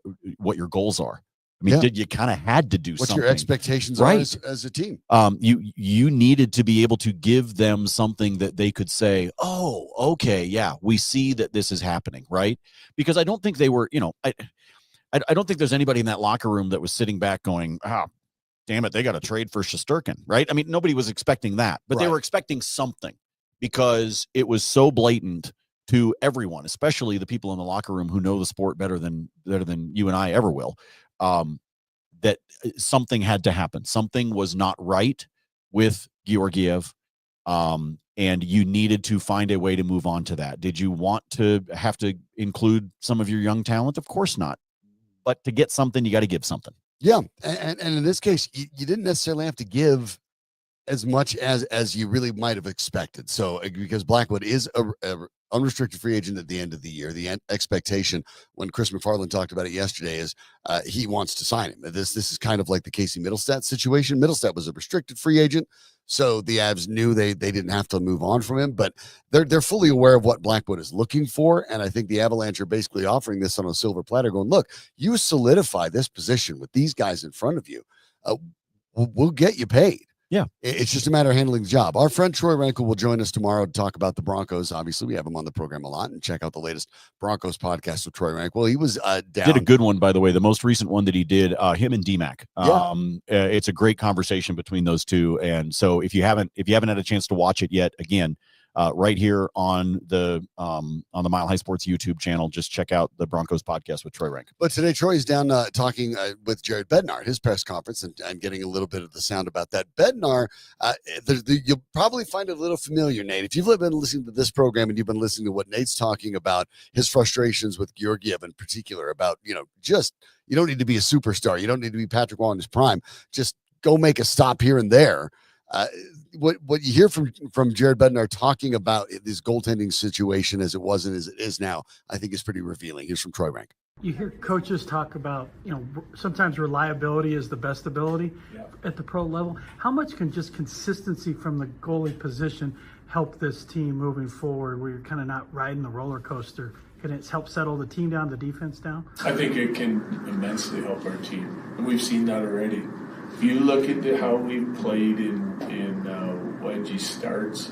goals are? I mean, you kind of had to do what something. Your expectations right? are as a team. You needed to be able to give them something that they could say, oh, okay, yeah, we see that this is happening, right? Because I don't think they were, I don't think there's anybody in that locker room that was sitting back going, damn it, they got to trade for Shesterkin, right? I mean, nobody was expecting that, but they were expecting something because it was so blatant to everyone, especially the people in the locker room who know the sport better than you and I ever will, that something had to happen. Something was not right with Georgiev, and you needed to find a way to move on to that. Did you want to have to include some of your young talent? Of course not. But to get something, you got to give something. Yeah, and in this case, you didn't necessarily have to give as much as you really might have expected. So because Blackwood is a unrestricted free agent at the end of the year, the expectation when Chris McFarland talked about it yesterday is he wants to sign him. This is kind of like the Casey Middlestat situation. Middlestat was a restricted free agent, so the Avs knew they didn't have to move on from him, but they're fully aware of what Blackwood is looking for, and I think the Avalanche are basically offering this on a silver platter, going, look, you solidify this position with these guys in front of you. We'll get you paid. Yeah. It's just a matter of handling the job. Our friend Troy Rankel will join us tomorrow to talk about the Broncos. Obviously, we have him on the program a lot, and check out the latest Broncos podcast with Troy Rankel. He was down. Did a good one, by the way. The most recent one that he did, him and DMAC. It's a great conversation between those two. And so if you haven't had a chance to watch it yet, again, right here on the Mile High Sports YouTube channel, just check out the Broncos podcast with Troy Rank. But today Troy's down talking with Jared Bednar at his press conference, and I'm getting a little bit of the sound about that. Bednar, you'll probably find it a little familiar, Nate. If you've been listening to this program and you've been listening to what Nate's talking about, his frustrations with Georgiev in particular, about just you don't need to be a superstar, you don't need to be Patrick Waugh in his prime, just go make a stop here and there. What you hear from Jared Bednar talking about this goaltending situation as it was and as it is now, I think is pretty revealing. Here's from Troy Rank. You hear coaches talk about, sometimes reliability is the best ability at the pro level. How much can just consistency from the goalie position help this team moving forward where you're kind of not riding the roller coaster? Can it help settle the team down, the defense down? I think it can immensely help our team, and we've seen that already. If you look at how we've played in wedgie starts,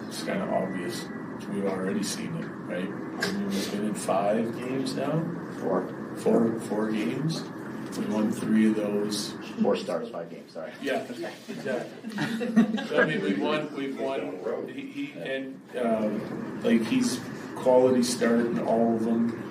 it's kind of obvious. We've already seen it, right? I mean, we've been in 5 games now. Four games. We won 3 of those. 4 starts, 5 games. Sorry. Yeah, exactly. So, I mean, we've won. He's quality start in all of them.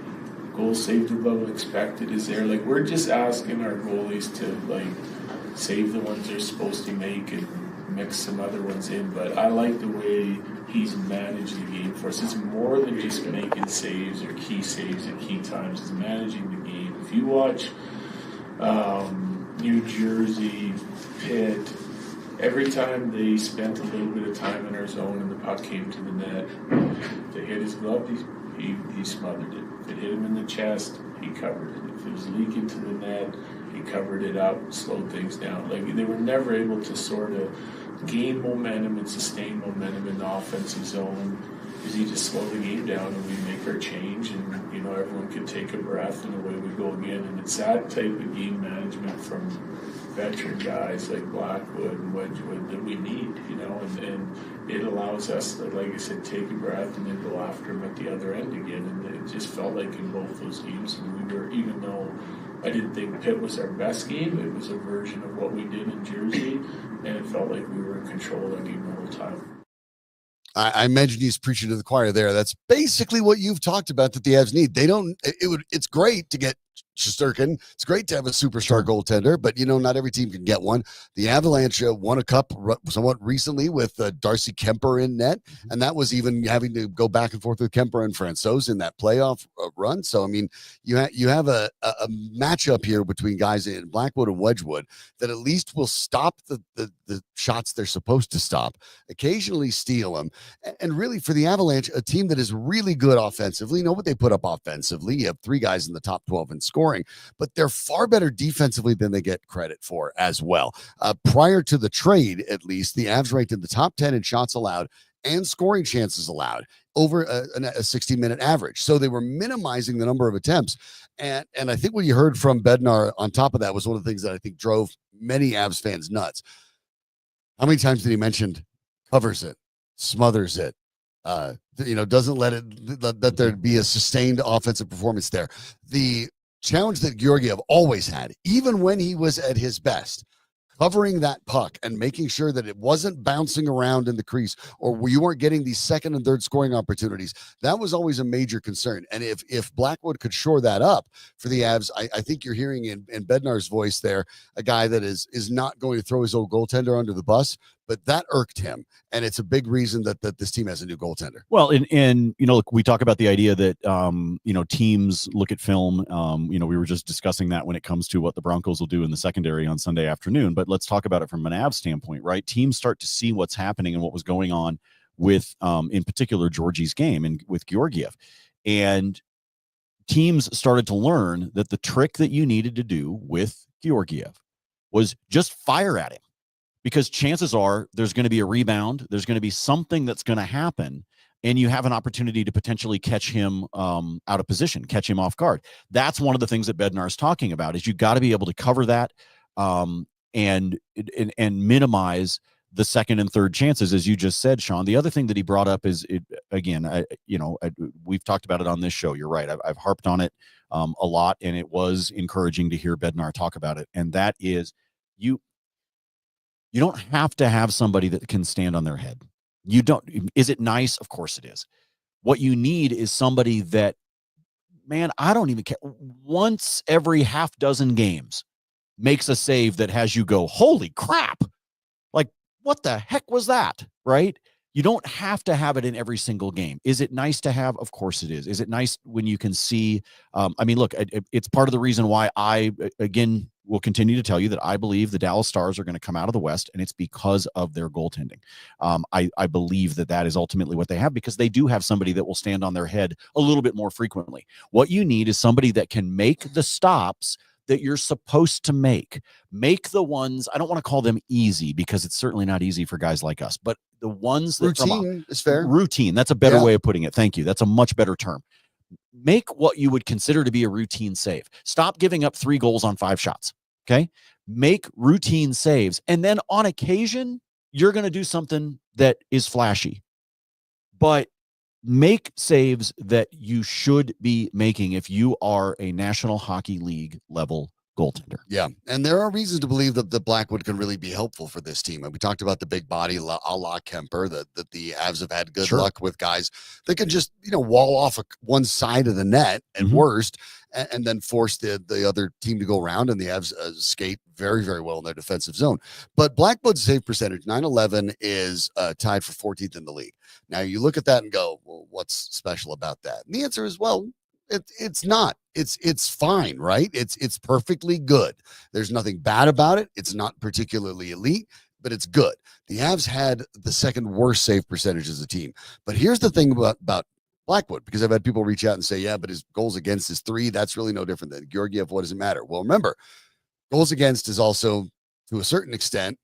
Goal saved above expected is there. Like, we're just asking our goalies to save the ones they're supposed to make and mix some other ones in. But I like the way he's managed the game for us. It's more than just making saves or key saves at key times. It's managing the game. If you watch New Jersey, Pitt, every time they spent a little bit of time in our zone and the puck came to the net, they hit his glove, he smothered it. If it hit him in the chest, he covered it. If it was leaking to the net, he covered it up, slowed things down. They were never able to sort of gain momentum and sustain momentum in the offensive zone because he just slowed the game down and we make our change and, everyone could take a breath and away we go again. And it's that type of game management from veteran guys like Blackwood and Wedgwood that we need, and it allows us to, like I said, take a breath and then go after them at the other end again. And it just felt like in both those games, and we were, even though I didn't think Pitt was our best game, it was a version of what we did in Jersey, and it felt like we were in control of that game the whole time. I mentioned he's preaching to the choir there. That's basically what you've talked about that the Avs need. It's great to get Shesterkin. It's great to have a superstar goaltender, but not every team can get one. The Avalanche won a cup somewhat recently with Darcy Kemper in net, and that was even having to go back and forth with Kemper and Francouz in that playoff run. So I mean, you have a matchup here between guys in Blackwood and Wedgwood that at least will stop the shots they're supposed to stop, occasionally steal them, and really for the Avalanche, a team that is really good offensively. You know what they put up offensively? You have 3 guys in the top 12 in scoring. scoring, but they're far better defensively than they get credit for as well. Prior to the trade, at least, the Avs ranked in the top 10 in shots allowed and scoring chances allowed over a 60-minute average. So they were minimizing the number of attempts. And I think what you heard from Bednar on top of that was one of the things that I think drove many Avs fans nuts. How many times did he mention covers it, smothers it, doesn't let there be a sustained offensive performance there. The challenge that Georgiev always had, even when he was at his best, covering that puck and making sure that it wasn't bouncing around in the crease or you weren't getting these second and third scoring opportunities. That was always a major concern. And if Blackwood could shore that up for the Avs, I think you're hearing in Bednar's voice there, a guy that is not going to throw his old goaltender under the bus, but that irked him. And it's a big reason that this team has a new goaltender. Well, and look, we talk about the idea that, teams look at film. We were just discussing that when it comes to what the Broncos will do in the secondary on Sunday afternoon. But let's talk about it from an Avs standpoint, right? Teams start to see what's happening and what was going on with, in particular, Georgie's game and with Georgiev. And teams started to learn that the trick that you needed to do with Georgiev was just fire at him. Because chances are there's going to be a rebound, there's going to be something that's going to happen, and you have an opportunity to potentially catch him out of position, catch him off guard. That's one of the things that Bednar is talking about, is you got to be able to cover that and minimize the second and third chances, as you just said, Sean. The other thing that he brought up is, we've talked about it on this show. You're right. I've harped on it a lot, and it was encouraging to hear Bednar talk about it. And that is, you don't have to have somebody that can stand on their head. You don't. Is it nice? Of course it is. What you need is somebody that, man, I don't even care. Once every half dozen games makes a save that has you go, holy crap. Like, what the heck was that? Right? You don't have to have it in every single game. Is it nice to have? Of course it is. Is it nice when you can see? Look, it's part of the reason why I, again, will continue to tell you that I believe the Dallas Stars are going to come out of the West, and it's because of their goaltending. I believe that is ultimately what they have, because they do have somebody that will stand on their head a little bit more frequently. What you need is somebody that can make the stops that you're supposed to make the ones, I don't want to call them easy, because it's certainly not easy for guys like us, but the ones that routine is fair. Routine. That's a better way of putting it. Thank you. That's a much better term. Make what you would consider to be a routine save. Stop giving up 3 goals on 5 shots. Okay. Make routine saves. And then on occasion, you're going to do something that is flashy, but make saves that you should be making if you are a National Hockey League level goaltender. Yeah, and there are reasons to believe that the Blackwood can really be helpful for this team. And we talked about the big body a la Kemper, that the Avs have had good luck with guys that can just, wall off one side of the net at worst, and then force the other team to go around, and the Avs skate very, very well in their defensive zone. But Blackwood's save percentage, 911, is tied for 14th in the league. Now, you look at that and go, well, what's special about that? And the answer is, well, it's not. It's fine, right? It's perfectly good. There's nothing bad about it. It's not particularly elite, but it's good. The Avs had the second worst save percentage as a team. But here's the thing about Blackwood, because I've had people reach out and say, yeah, but his goals against is 3. That's really no different than Georgiev. What does it matter? Well, remember, goals against is also, to a certain extent,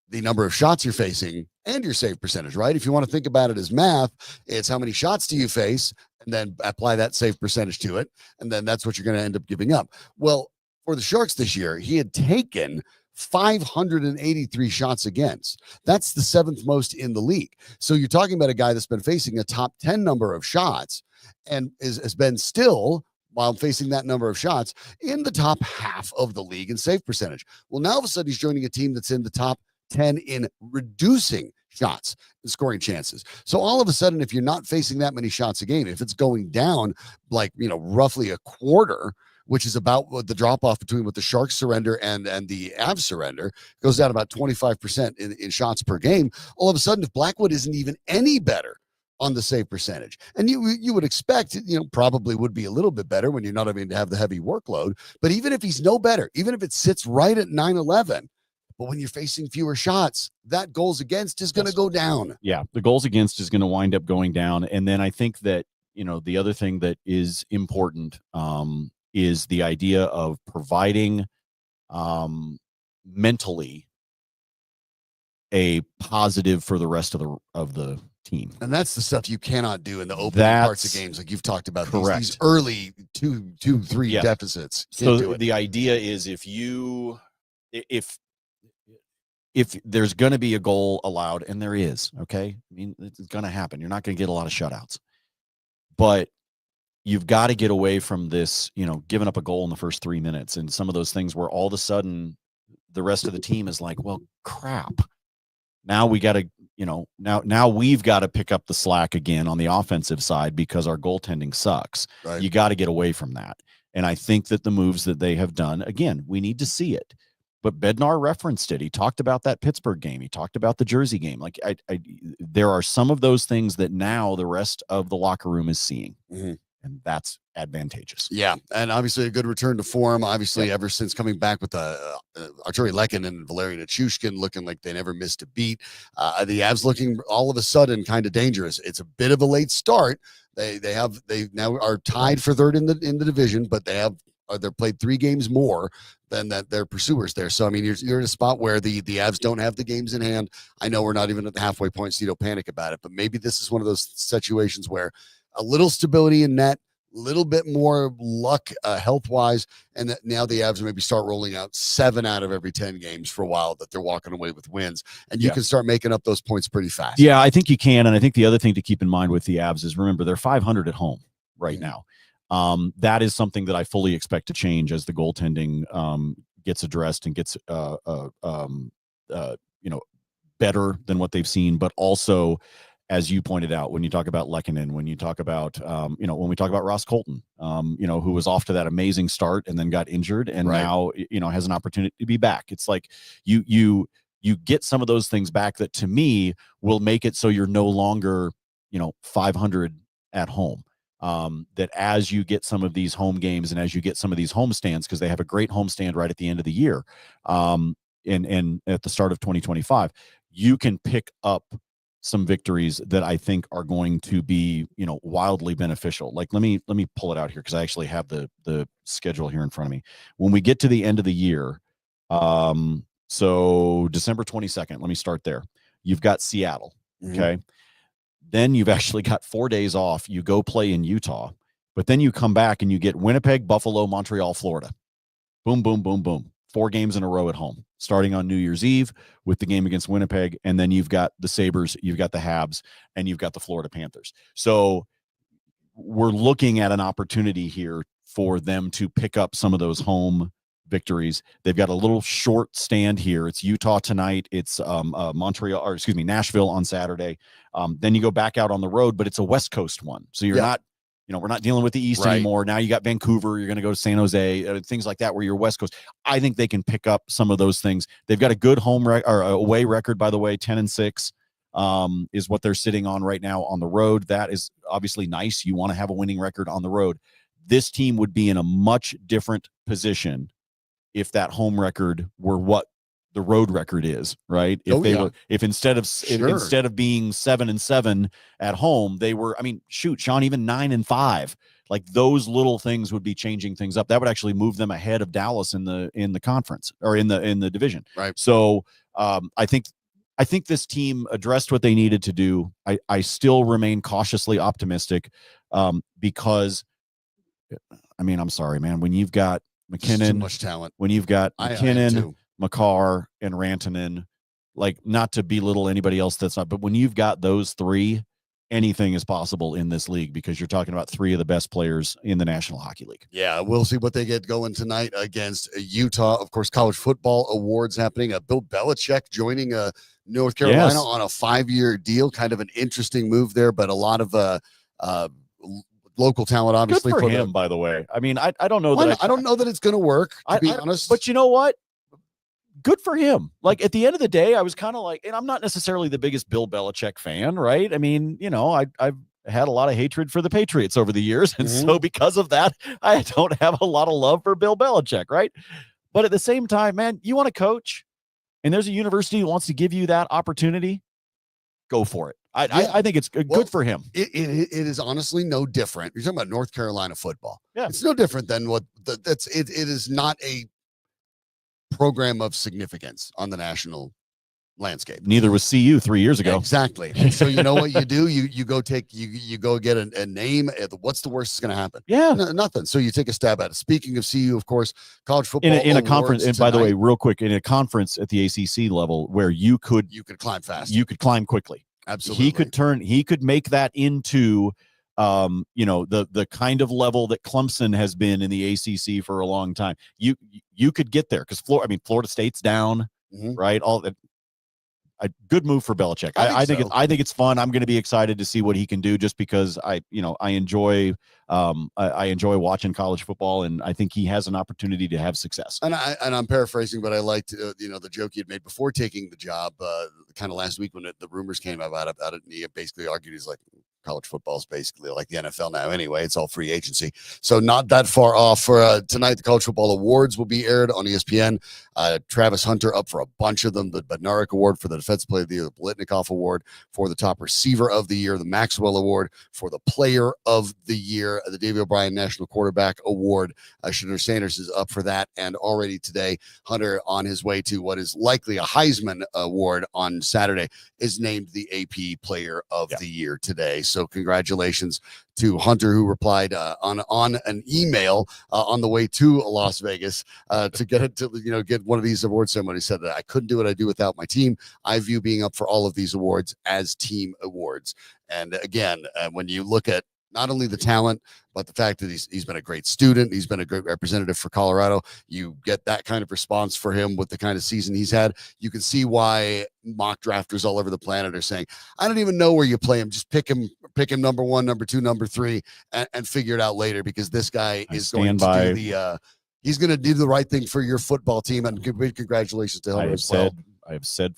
the number of shots you're facing and your save percentage, right? If you want to think about it as math, it's how many shots do you face, and then apply that save percentage to it, and then that's what you're going to end up giving up. Well, for the Sharks this year, he had taken 583 shots against. That's the 7th most in the league. So you're talking about a guy that's been facing a top 10 number of shots and has been still, while facing that number of shots, in the top half of the league in save percentage. Well, now all of a sudden he's joining a team that's in the top 10 in reducing shots and scoring chances. So all of a sudden, if you're not facing that many shots a game, if it's going down like, roughly a quarter, which is about what the drop off between what the Sharks surrender and the Avs surrender, goes down about 25% in shots per game. All of a sudden, if Blackwood isn't even any better on the save percentage, and you would expect, probably would be a little bit better when you're not having to have the heavy workload. But even if he's no better, even if it sits right at 911, but when you're facing fewer shots, that goals against is going to go down. Yeah, the goals against is going to wind up going down. And then I think that, the other thing that is important is the idea of providing mentally a positive for the rest of the team. And that's the stuff you cannot do in the opening parts of games, like you've talked about. These early 2-3 deficits. So the idea is if there's going to be a goal allowed, and there is, okay, I mean, it's going to happen. You're not going to get a lot of shutouts, but you've got to get away from this, giving up a goal in the first 3 minutes and some of those things where all of a sudden the rest of the team is like, well, crap. Now we got to, now we've got to pick up the slack again on the offensive side because our goaltending sucks. Right. You got to get away from that. And I think that the moves that they have done, again, we need to see it. But Bednar referenced it. He talked about that Pittsburgh game. He talked about the Jersey game. Like there are some of those things that now the rest of the locker room is seeing. Mm-hmm. And that's advantageous. Yeah, and obviously a good return to form. Obviously, ever since coming back with Arturi Lehkonen and Valerian Nichushkin looking like they never missed a beat. The Avs looking all of a sudden kind of dangerous. It's a bit of a late start. They now are tied for third in the division, but they're played 3 games more than that their pursuers there. So I mean, you're in a spot where the Avs don't have the games in hand. I know we're not even at the halfway point, so you don't panic about it. But maybe this is one of those situations where a little stability in net, a little bit more luck health-wise, and that now the Avs maybe start rolling out 7 out of every 10 games for a while that they're walking away with wins, and you can start making up those points pretty fast. Yeah, I think you can, and I think the other thing to keep in mind with the Avs is, remember, they're 500 at home right now. That is something that I fully expect to change as the goaltending gets addressed and gets better than what they've seen, but also, as you pointed out, when you talk about Lehkonen, when you talk about, when we talk about Ross Colton, who was off to that amazing start and then got injured and now, has an opportunity to be back. It's like you get some of those things back that to me will make it so you're no longer, 500 at home. That as you get some of these home games and as you get some of these homestands, because they have a great homestand right at the end of the year, and at the start of 2025, you can pick up some victories that I think are going to be, wildly beneficial. Like, let me pull it out here because I actually have the schedule here in front of me. When we get to the end of the year, so December 22nd, let me start there. You've got Seattle, okay? Then you've actually got 4 days off. You go play in Utah, but then you come back and you get Winnipeg, Buffalo, Montreal, Florida. Boom, boom, boom, boom. 4 games in a row at home, starting on New Year's Eve with the game against Winnipeg. And then you've got the Sabres, you've got the Habs, and you've got the Florida Panthers. So we're looking at an opportunity here for them to pick up some of those home victories. They've got a little short stand here. It's Utah tonight. It's Nashville on Saturday. Then you go back out on the road, but it's a West Coast one. So you're not, we're not dealing with the East anymore. Now you got Vancouver. You're going to go to San Jose, things like that, where you're West Coast. I think they can pick up some of those things. They've got a good away record, by the way, 10-6 is what they're sitting on right now on the road. That is obviously nice. You want to have a winning record on the road. This team would be in a much different position if that home record were what the road record is, right? If instead of being 7-7 at home, they were, Sean, even 9-5, like those little things would be changing things up. That would actually move them ahead of Dallas in the conference or in the division. Right. So I think this team addressed what they needed to do. I still remain cautiously optimistic because I'm sorry, man, when you've got McKinnon, too much talent. When you've got McKinnon, Makar, and Rantanen, like, not to belittle anybody else that's not, but when you've got those 3, anything is possible in this league because you're talking about 3 of the best players in the National Hockey League. Yeah, we'll see what they get going tonight against Utah. Of course, college football awards happening. Bill Belichick joining North Carolina on a 5-year deal. Kind of an interesting move there, but a lot of local talent, obviously. Good for him, by the way. I don't know that I don't know that it's going to work, to be honest. But you know what? Good for him. Like, at the end of the day, I was kind of like, and I'm not necessarily the biggest Bill Belichick fan, right? I've had a lot of hatred for the Patriots over the years. And so because of that, I don't have a lot of love for Bill Belichick, right? But at the same time, man, you want to coach and there's a university that wants to give you that opportunity, go for it. I think it's good for him. It is honestly no different. You're talking about North Carolina football. Yeah. It's no different than what it is not a program of significance on the national landscape. Neither was CU 3 years ago. Exactly. And so you know what you do? You go get a name. What's the worst that's going to happen? Yeah. Nothing. So you take a stab at it. Speaking of CU, of course, college football in a conference. And by the way, tonight, real quick, in a conference at the ACC level where you could climb fast. You could climb quickly. Absolutely. He could make that into the kind of level that Clemson has been in the ACC for a long time. You could get there because Florida State's down, right? All that. A good move for Belichick. I think it's fun. I'm going to be excited to see what he can do, just because I enjoy watching college football, and I think he has an opportunity to have success. And I'm paraphrasing, but I liked the joke he had made before taking the job, kind of last week when the rumors came about it. And he basically argued, he's like, college football is basically like the NFL now anyway. It's all free agency. So not that far off. For tonight, the College Football Awards will be aired on ESPN. Travis Hunter up for a bunch of them. The Bednar Award for the Defensive Player of the Year, the Blitnikoff Award for the Top Receiver of the Year, the Maxwell Award for the Player of the Year, the Davey O'Brien National Quarterback Award. Shedeur Sanders is up for that. And already today, Hunter, on his way to what is likely a Heisman Award on Saturday, is named the AP Player of the Year today. So congratulations to Hunter, who replied on an email on the way to Las Vegas to get one of these award ceremonies. Said that I couldn't do what I do without my team. I view being up for all of these awards as team awards. And again, when you look at not only the talent, but the fact that he's been a great student, he's been a great representative for Colorado. You get that kind of response for him with the kind of season he's had. You can see why mock drafters all over the planet are saying, I don't even know where you play him. Just pick him number 1, number 2, number 3, and figure it out later, because this guy is going to do he's going to do the right thing for your football team. And congratulations to him as well. I have said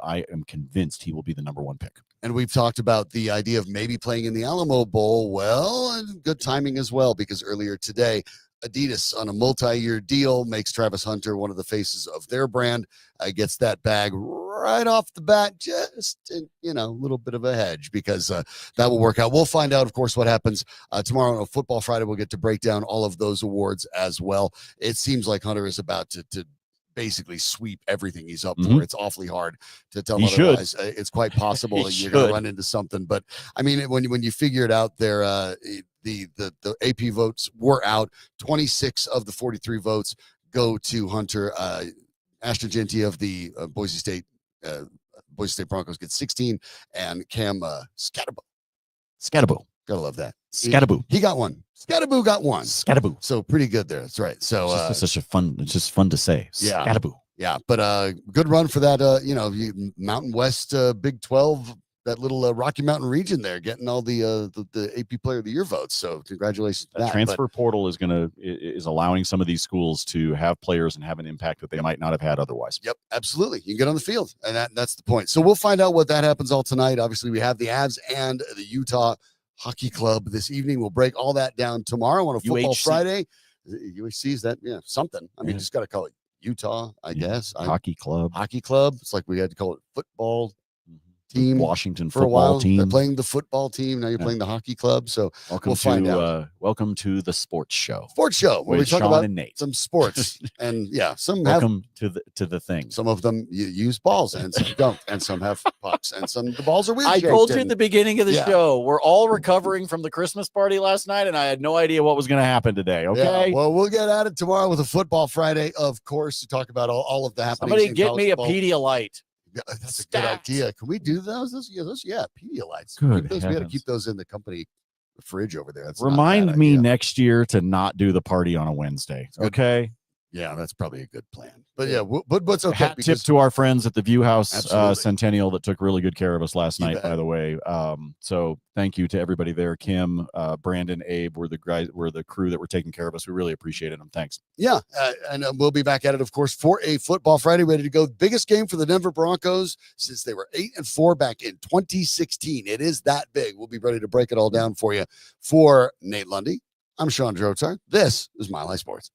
I am convinced he will be the number 1 pick. And we've talked about the idea of maybe playing in the Alamo Bowl. Well, good timing as well, because earlier today, Adidas, on a multi-year deal, makes Travis Hunter one of the faces of their brand, gets that bag right off the bat, just in, a little bit of a hedge, because that will work out. We'll find out, of course, what happens tomorrow on Football Friday. We'll get to break down all of those awards as well. It seems like Hunter is about to basically sweep everything he's up for. It's awfully hard to tell him otherwise. It's quite possible that you're going to run into something. But I mean, when you figure it out there, the AP votes were out. 26 of the 43 votes go to Hunter. Ashton Jeanty of the Boise State Broncos gets 16, and Cam Scatterbo. Gotta love that. Scatterbo. He got one. Scatterbo got one. Scatterbo. So pretty good there. That's right. So it's just fun to say. Yeah. Scatterbo. Yeah, but good run for that. Mountain West Big 12, that little Rocky Mountain region there, getting all the AP Player of the Year votes. So congratulations to that. Transfer portal is allowing some of these schools to have players and have an impact that they might not have had otherwise. Yep, absolutely. You can get on the field, and that's the point. So we'll find out what that happens all tonight. Obviously, we have the Avs and the Utah Hockey Club this evening. We'll break all that down tomorrow on a Football Friday. UHC is that, something. I mean, just got to call it Utah, I guess. Hockey Club. It's like we had to call it football team. Washington for a football while. team. They're playing the football team. Now you're playing the hockey club. So we'll find out. Welcome to the sports show. Where we talk Sean about and Nate. some sports. And welcome to the thing. Some of them use balls and some don't, and some have pucks, and the balls are weird. I told you at the beginning of the show, we're all recovering from the Christmas party last night, and I had no idea what was going to happen today. Okay. Yeah, well, we'll get at it tomorrow with a Football Friday, of course, to talk about all of the happenings. Somebody get me a Pedialyte. Yeah, that's a good idea. Can we do those? Pedialytes. We had to keep those in the company fridge over there. That's Remind me next year to not do the party on a Wednesday. Okay. Yeah, that's probably a good plan. But but what's okay? Hat tip to our friends at the View House Centennial that took really good care of us last night, by the way. So thank you to everybody there. Kim, Brandon, Abe were the crew that were taking care of us. We really appreciated them. Thanks. Yeah, and we'll be back at it, of course, for a Football Friday, ready to go. Biggest game for the Denver Broncos since they were 8-4 back in 2016. It is that big. We'll be ready to break it all down for you. For Nate Lundy, I'm Sean Drotar. This is Mile High Sports.